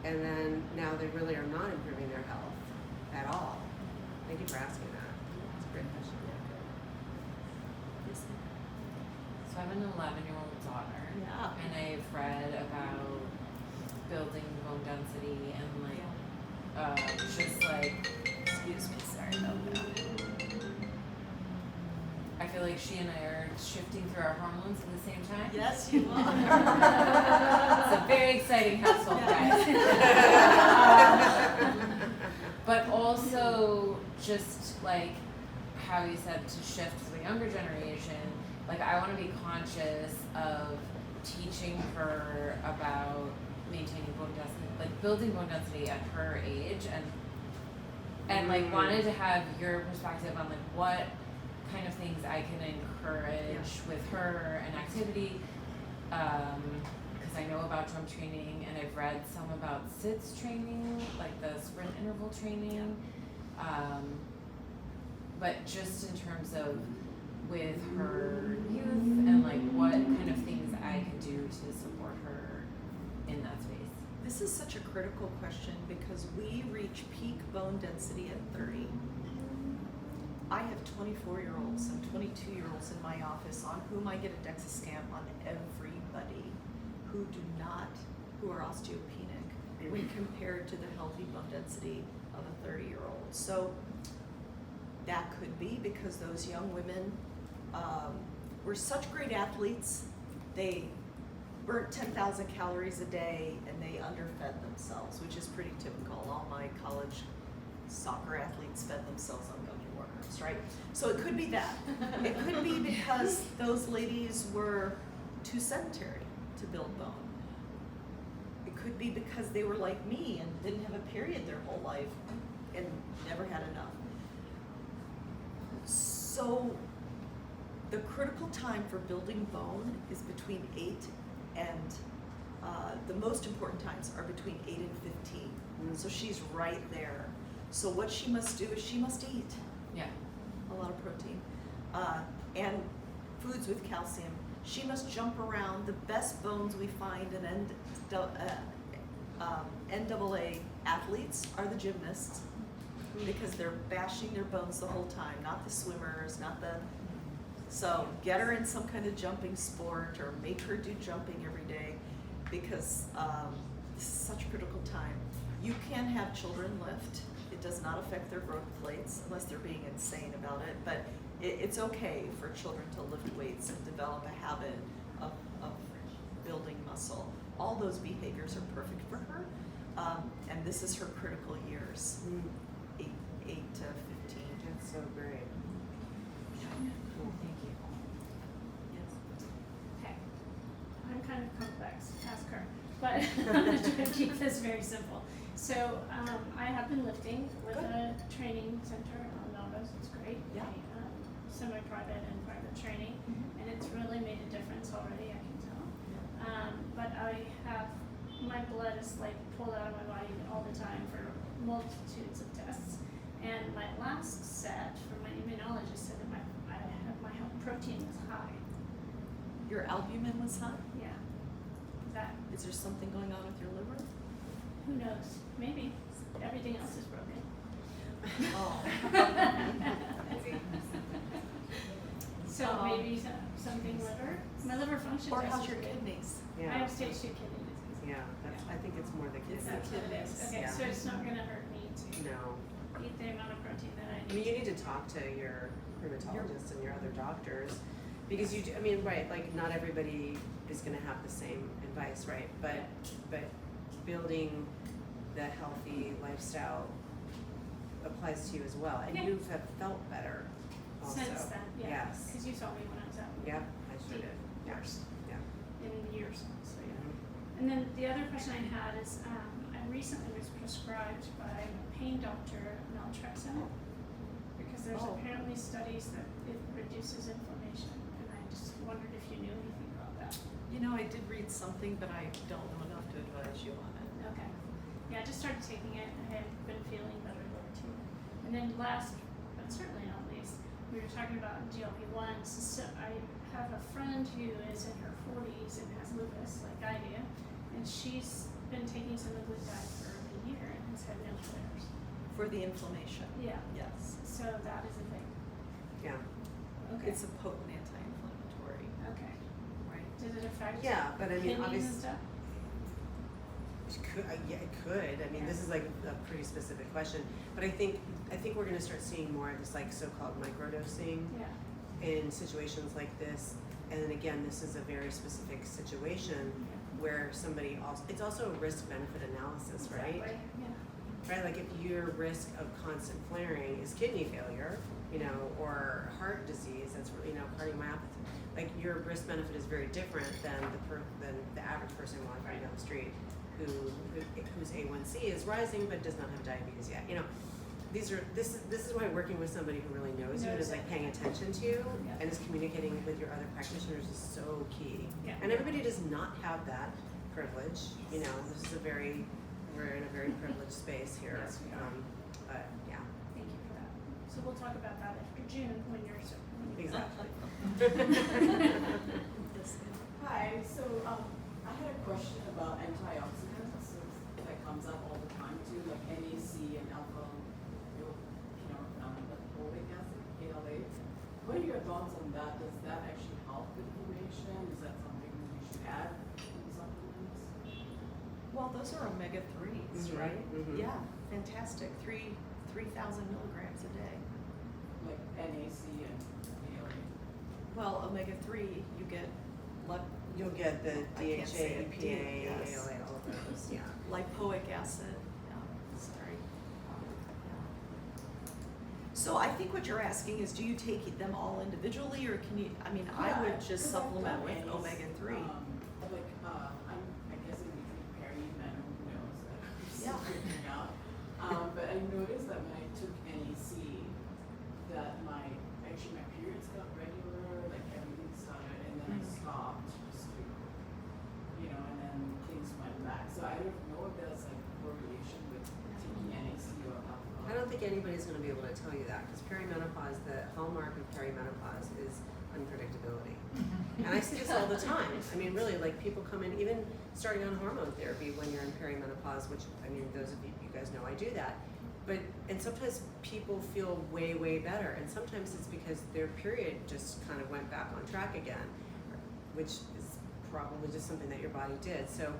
and then now they really are not improving their health at all. Thank you for asking that. It's a great question. So I have an 11-year-old daughter, Yeah. and I've read about building bone density and like, just like, excuse me, sorry about that. I feel like she and I are shifting through our hormones at the same time. Yes, you are. It's a very exciting household, guys. But also just like how you said to shift to the younger generation, like I want to be conscious of teaching her about maintaining bone density, like building bone density at her age, and like wanted to have your perspective on like what kind of things I can encourage with her and activity, because I know about drum training and I've read some about sits training, like the sprint interval training, but just in terms of with her youth and like what kind of things I can do to support her in that space. This is such a critical question because we reach peak bone density at 30. I have 24-year-olds and 22-year-olds in my office on whom I get a DEXA scan on everybody who are osteopenic when compared to the healthy bone density of a 30-year-old. So that could be because those young women were such great athletes. They burnt 10,000 calories a day and they underfed themselves, which is pretty typical. All my college soccer athletes fed themselves on gummy worms, right? So it could be that. It could be because those ladies were too sedentary to build bone. It could be because they were like me and didn't have a period their whole life and never had enough. So the critical time for building bone is between 8 and the most important times are between 8 and 15. So she's right there. So what she must do is she must eat Yeah. a lot of protein and foods with calcium. She must jump around. The best bones we find in NAA athletes are the gymnasts because they're bashing their bones the whole time, not the swimmers, so get her in some kind of jumping sport or make her do jumping every day because this is such a critical time. You can have children lift. It does not affect their growth plates unless they're being insane about it, but it's okay for children to lift weights and develop a habit of building muscle. All those behaviors are perfect for her, and this is her critical years, 8 to 15. That's so great. Cool. Thank you. Yes. Okay. I'm kind of complex, ask her, but I'm gonna try to keep this very simple. So, I have been lifting with a training center on Melrose, it's great. Yeah. Semi-private and private training, and it's really made a difference already, I can tell. But my blood is like pulled out of my body all the time for multitudes of tests. And my last set from my immunologist said that my protein was high. Your albumin was high? Yeah. That, Is there something going on with your liver? who knows? Maybe. Everything else is broken. Oh. So maybe something liver. My liver function Or test how's is your good. kidneys? I Yeah, have stage 2 kidney disease. yeah. I think it's more the kids. That's what it is. Okay, Yeah. so it's not gonna hurt me to No. eat the amount of protein that I I need. mean, you need to talk to your rheumatologist and your other doctors, because you do, I mean, right, like, not everybody is gonna have the same advice, right? But building the healthy lifestyle applies to you as well, and Yeah. you have felt better also. Since then, yeah, Yes. because you saw me when I was out. Yep, I sure did. Yeah. Worst. Yeah. In years, so yeah. Mhm. And then the other question I had is, I recently was prescribed by a pain doctor naltrexone, because there's Oh. apparently studies that it reduces inflammation, and I just wondered if you knew anything about that. You know, I did read something, but I don't know enough to advise you on it. Okay. Yeah, I just started taking it, and I have been feeling better there too. And then last, but certainly not least, we were talking about GLP-1s. So I have a friend who is in her 40s and has lupus, like I do, and she's been taking semaglutide for a year and has had no flares. For the inflammation. Yeah, Yes. so that is a thing. Yeah. Okay. It's a potent anti-inflammatory, Okay. right? Does it affect Yeah, but I mean, kidneys and obviously, stuff? yeah, it could. I mean, this is like a pretty specific question, but I think we're gonna start seeing more of this like so-called microdosing Yeah. in situations like this. And then again, this is a very specific situation where somebody also, it's also a risk-benefit analysis, right? Exactly. Yeah. Right, like if your risk of constant flaring is kidney failure, you know, or heart disease, that's, you know, cardiomyopathy, like your risk benefit is very different than the average person walking down the street whose A1C is rising but does not have diabetes yet. You know, this is why working with somebody who really knows you and is like paying attention to you Yeah. and is communicating with your other practitioners is so key. Yeah. And everybody does not have that privilege. You know, we're in a very privileged space here. Yes, we are. But yeah, Thank you for that. So we'll talk about that after June when you're exactly. Hi, so I had a question about antioxidants. That comes up all the time too, like NAC and alpha lipoic acid, ALA. What are your thoughts on that? Does that actually help with inflammation? Is that something we should add in supplements? Well, those are omega-3s, Mhm, right? mhm. Yeah, fantastic. 3,000 milligrams a day. Like NAC and ALA? Well, omega-3, you get You'll get the I can't say DHA, it. EPA, Yes. ALA, all of those. Yeah. lipoic acid. Yeah, sorry. Yeah. So I think what you're asking is, do you take them all individually, or can you? I mean, I Yeah, would just 'cause I've supplement done with NAC, omega-3. I guess in between perimenopause, who knows, I'm still Yeah. figuring out. But I noticed that when I took NAC, that my periods got regular, like everything started, and then I stopped just to, and then things went back. So I don't know if there's like correlation with taking NAC or alcohol. I don't think anybody's going to be able to tell you that because perimenopause, the hallmark of perimenopause is unpredictability. And I see this all the time. I mean, really, like people come in, even starting on hormone therapy when you're in perimenopause, which, I mean, those of you guys know I do that. And sometimes people feel way, way better. And sometimes it's because their period just kind of went back on track again, which is probably just something that your body did. So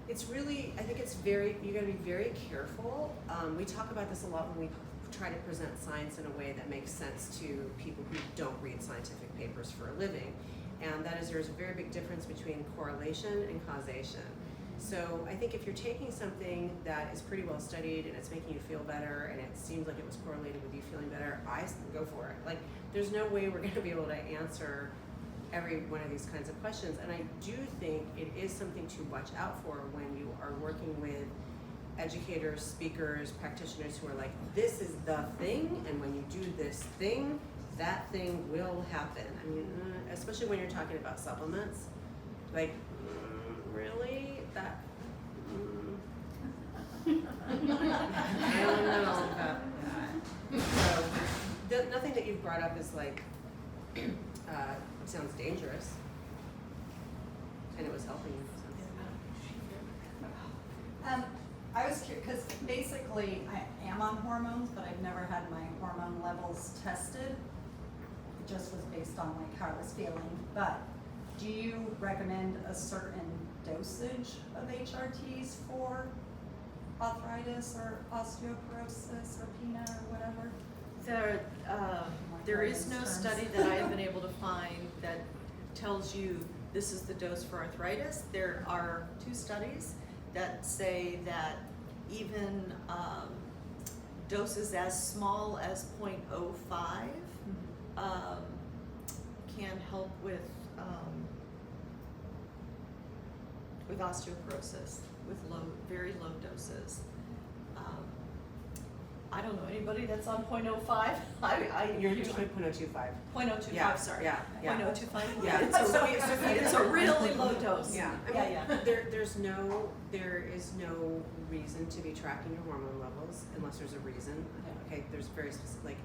it's really, I think it's you gotta be very careful. We talk about this a lot when we try to present science in a way that makes sense to people who don't read scientific papers for a living. And that is, there's a very big difference between correlation and causation. So I think if you're taking something that is pretty well studied and it's making you feel better and it seems like it was correlated with you feeling better, I go for it. Like, there's no way we're gonna be able to answer every one of these kinds of questions. And I do think it is something to watch out for when you are working with educators, speakers, practitioners who are like, this is the thing, and when you do this thing, that thing will happen. I mean, especially when you're talking about supplements, like, really? That, I don't know about that. So, nothing that you've brought up is like, sounds dangerous. And it was helping you. I was curious, because basically I am on hormones, but I've never had my hormone levels tested. It just was based on like how I was feeling. But do you recommend a certain dosage of HRTs for arthritis or osteoporosis or PINA or whatever? There is no study that I have been able to find that tells you this is the dose for arthritis. There are 2 studies that say that even doses as small as 0.05 can help with osteoporosis with very low doses. I don't know anybody that's on 0.05. You're usually 0.025. 0.025, Yeah, sorry. yeah, yeah. 0.025. Yeah. It's a really low dose. Yeah, I mean, there is no reason to be tracking your hormone levels unless there's a reason. Okay, there's very specific, like,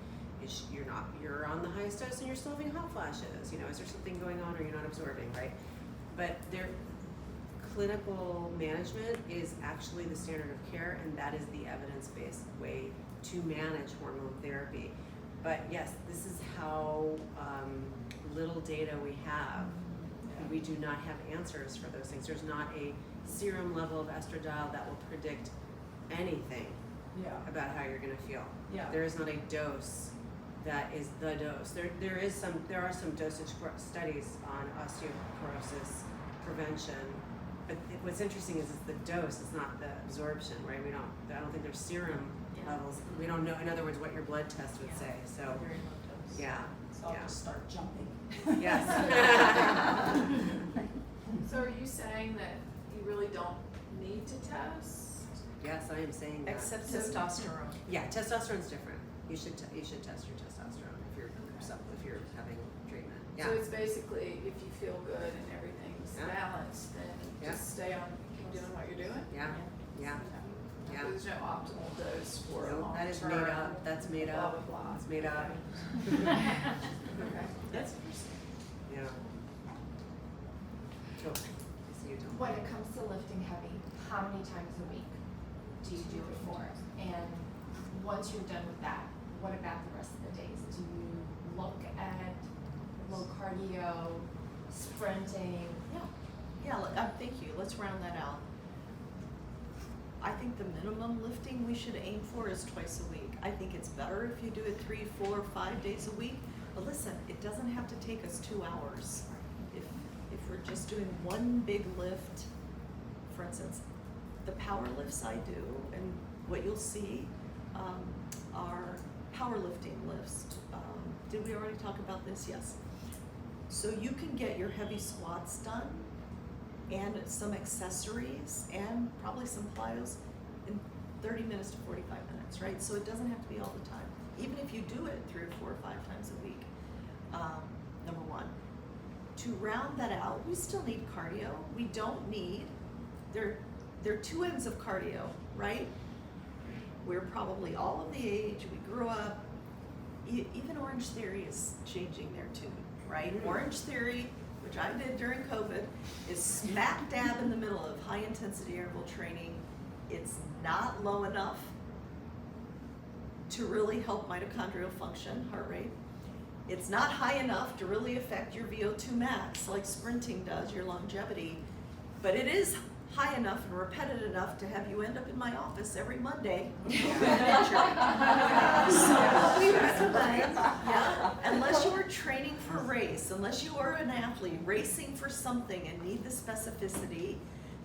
you're on the highest dose and you're still having hot flashes, you know, is there something going on or you're not absorbing, right? But clinical management is actually the standard of care, and that is the evidence-based way to manage hormone therapy. But yes, this is how little data we have. We do not have answers for those things. There's not a serum level of estradiol that will predict anything about how you're going to feel. There is not a dose that is the dose. There are some dosage studies on osteoporosis prevention, but what's interesting is it's the dose, it's not the absorption, right? I don't think there's serum levels. We don't know, in other words, what your blood test would say. So Very low dose. yeah. So I'll just start jumping. Yes. So are you saying that you really don't need to test? Yes, I am saying that. Except testosterone. Yeah, testosterone's different. You should test your testosterone if you're having treatment. Yeah. So it's basically if you feel good and everything's Yeah. balanced, then Yeah. just stay on, keep doing what you're doing? Yeah. Yeah. Yeah. There's no optimal dose for No, long that is term. made up. That's made blah, up. blah, blah. It's made up. Okay, that's interesting. Yeah. So you don't. When it comes to lifting heavy, how many times a week do you do it for? And once you're done with that, what about the rest of the days? Do you look at low cardio, sprinting? Thank you. Let's round that out. I think the minimum lifting we should aim for is twice a week. I think it's better if you do it 3, 4, 5 days a week. But listen, it doesn't have to take us 2 hours. If we're just doing one big lift, for instance, the power lifts I do, and what you'll see are powerlifting lifts. Did we already talk about this? Yes. So you can get your heavy squats done and some accessories and probably some plyos in 30 minutes to 45 minutes, right? So it doesn't have to be all the time. Even if you do it 3 or 4 or 5 times a week, number one. To round that out, we still need cardio. We don't need, there are 2 ends of cardio, right? We're probably all of the age, we grew up, even Orange Theory is changing their tune, right? Mm-hmm. Orange Theory, which I did during COVID, is smack dab in the middle of high intensity interval training. It's not low enough to really help mitochondrial function, heart rate. It's not high enough to really affect your VO2 max like sprinting does, your longevity, but it is high enough and repetitive enough to have you end up in my office every Monday. So what we recommend, unless you are training for a race, unless you are an athlete racing for something and need the specificity,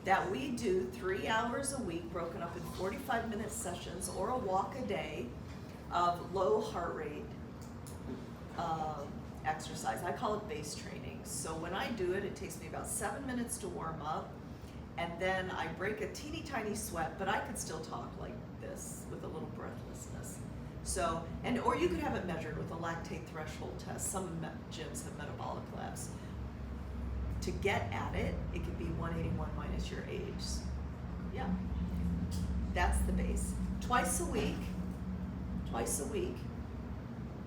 that we do 3 hours a week broken up in 45-minute sessions or a walk a day of low heart rate exercise. I call it base training. So when I do it, it takes me about 7 minutes to warm up, and then I break a teeny tiny sweat, but I could still talk like this with a little breathlessness. So, or you could have it measured with a lactate threshold test. Some gyms have metabolic labs. To get at it, it could be 181 minus your age. Yeah, that's the base. Twice a week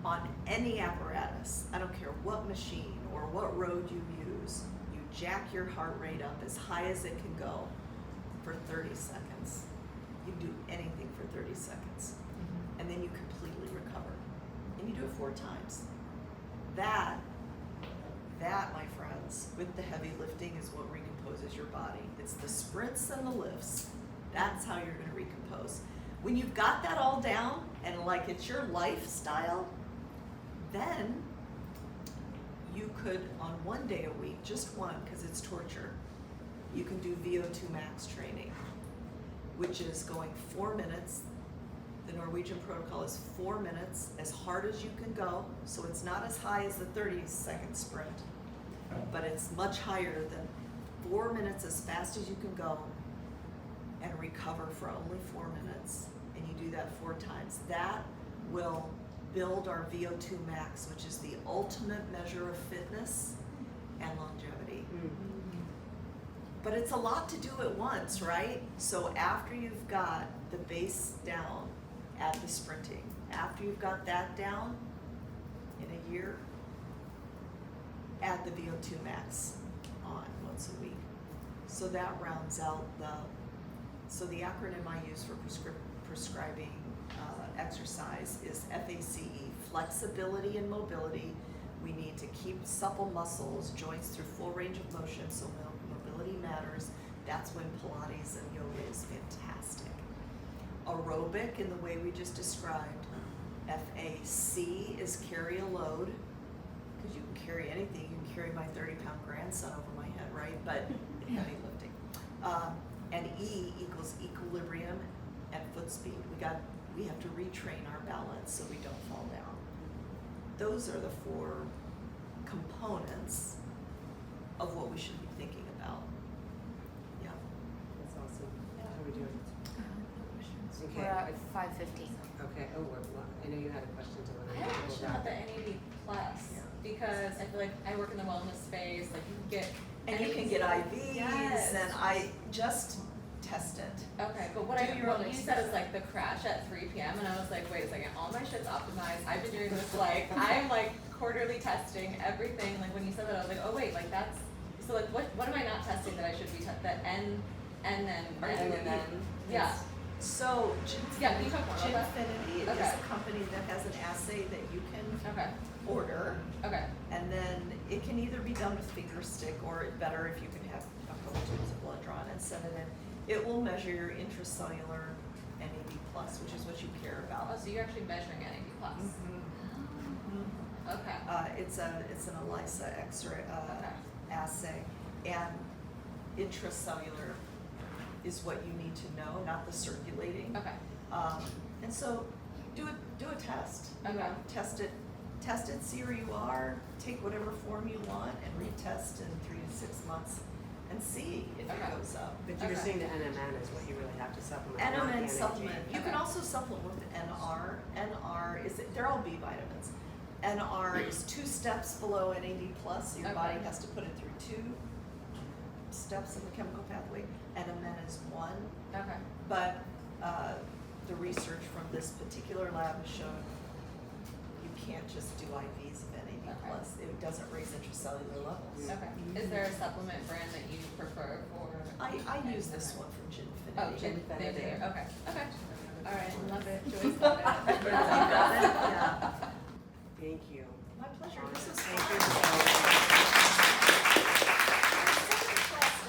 on any apparatus. I don't care what machine or what road you use. You jack your heart rate up as high as it can go for 30 seconds. You do anything for 30 seconds. And then you completely recover. And you do it 4 times. That, my friends, with the heavy lifting is what recomposes your body. It's the sprints and the lifts. That's how you're gonna recompose. When you've got that all down and like it's your lifestyle, then you could, on 1 day a week, just one, because it's torture, you can do VO2 max training, which is going 4 minutes The Norwegian protocol is 4 minutes, as hard as you can go, so it's not as high as the 30-second sprint, but it's much higher than 4 minutes as fast as you can go and recover for only 4 minutes, and you do that 4 times. That will build our VO2 max, which is the ultimate measure of fitness and longevity. But it's a lot to do at once, right? So after you've got the base down, add the sprinting. After you've got that down, in a year, add the VO2 max on once a week. So that rounds out so the acronym I use for prescribing exercise is FACE, flexibility and mobility. We need to keep supple muscles, joints through full range of motion, so mobility matters. That's when Pilates and yoga is fantastic. Aerobic in the way we just described. FAC is carry a load, because you can carry anything. You can carry my 30-pound grandson over my head, right? But heavy lifting. And E equals equilibrium and foot speed. We have to retrain our balance so we don't fall down. Those are the 4 components of what we should be thinking about. Yeah. That's awesome. How are we doing? Okay. We're at 5:15. Okay, oh, I know you had a question to I have a question about the NAD plus, because I feel like I work in the wellness space, like you can get. And you can get IVs, Yes. and I just test it. Okay, but what you said is like the crash at 3 p.m. and I was like, wait a second, all my shit's optimized. I've been doing this like, I'm like quarterly testing everything. Like when you said that, I was like, oh wait, like that's, so like what am I not testing that I should be testing? That and then, yeah. So Yeah, can you talk more about that? Ginfinity is Okay. a company that has an assay that you can Okay, order, okay, and then it can either be done with finger stick, or it's better if you can have a couple tubes of blood drawn and send it in. It will measure your intracellular NAD plus, which is what you care oh, about. so you're actually measuring NAD plus. Okay, It's an ELISA X-ray Okay. assay, and intracellular is what you need to know, not the circulating. okay, And so do a test. You Okay. know, test it, see where you are, take whatever form you want, and retest in 3 to 6 months, and see if Okay. it goes up. But you were Okay. saying the NMN is what you really have to supplement, not the NMN NAD. supplement. You can Okay. also supplement with NR. NR they're all B vitamins. NR is 2 steps below NAD plus, so your Okay. body has to put it through 2 steps in the chemical pathway. NMN is 1. okay, But the research from this particular lab has shown you can't just do IVs of NAD Okay. plus. It doesn't raise intracellular levels. okay. Is there a supplement brand that you prefer for? I use this one from Ginfinity. Oh, Ginfinity. they do, okay, okay. All right, love it, Joyce, love it. You got it? Yeah. Thank you. My pleasure. This was Thank fun. you so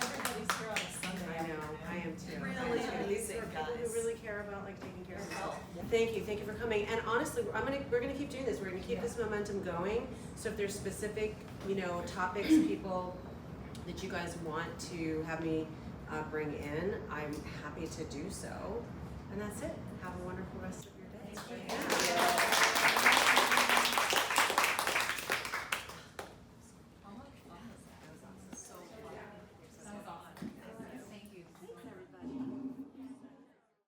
Everybody's here on a Sunday. I know, I am too. Really I am too. These amazing, are people guys. who really care about like taking care of Yourself. themselves. Thank you for coming. And honestly, we're gonna keep doing this. We're gonna keep this momentum going. So if there's specific, topics, people that you guys want to have me bring in, I'm happy to do so. And that's it. Have a wonderful rest of your day. Thank you.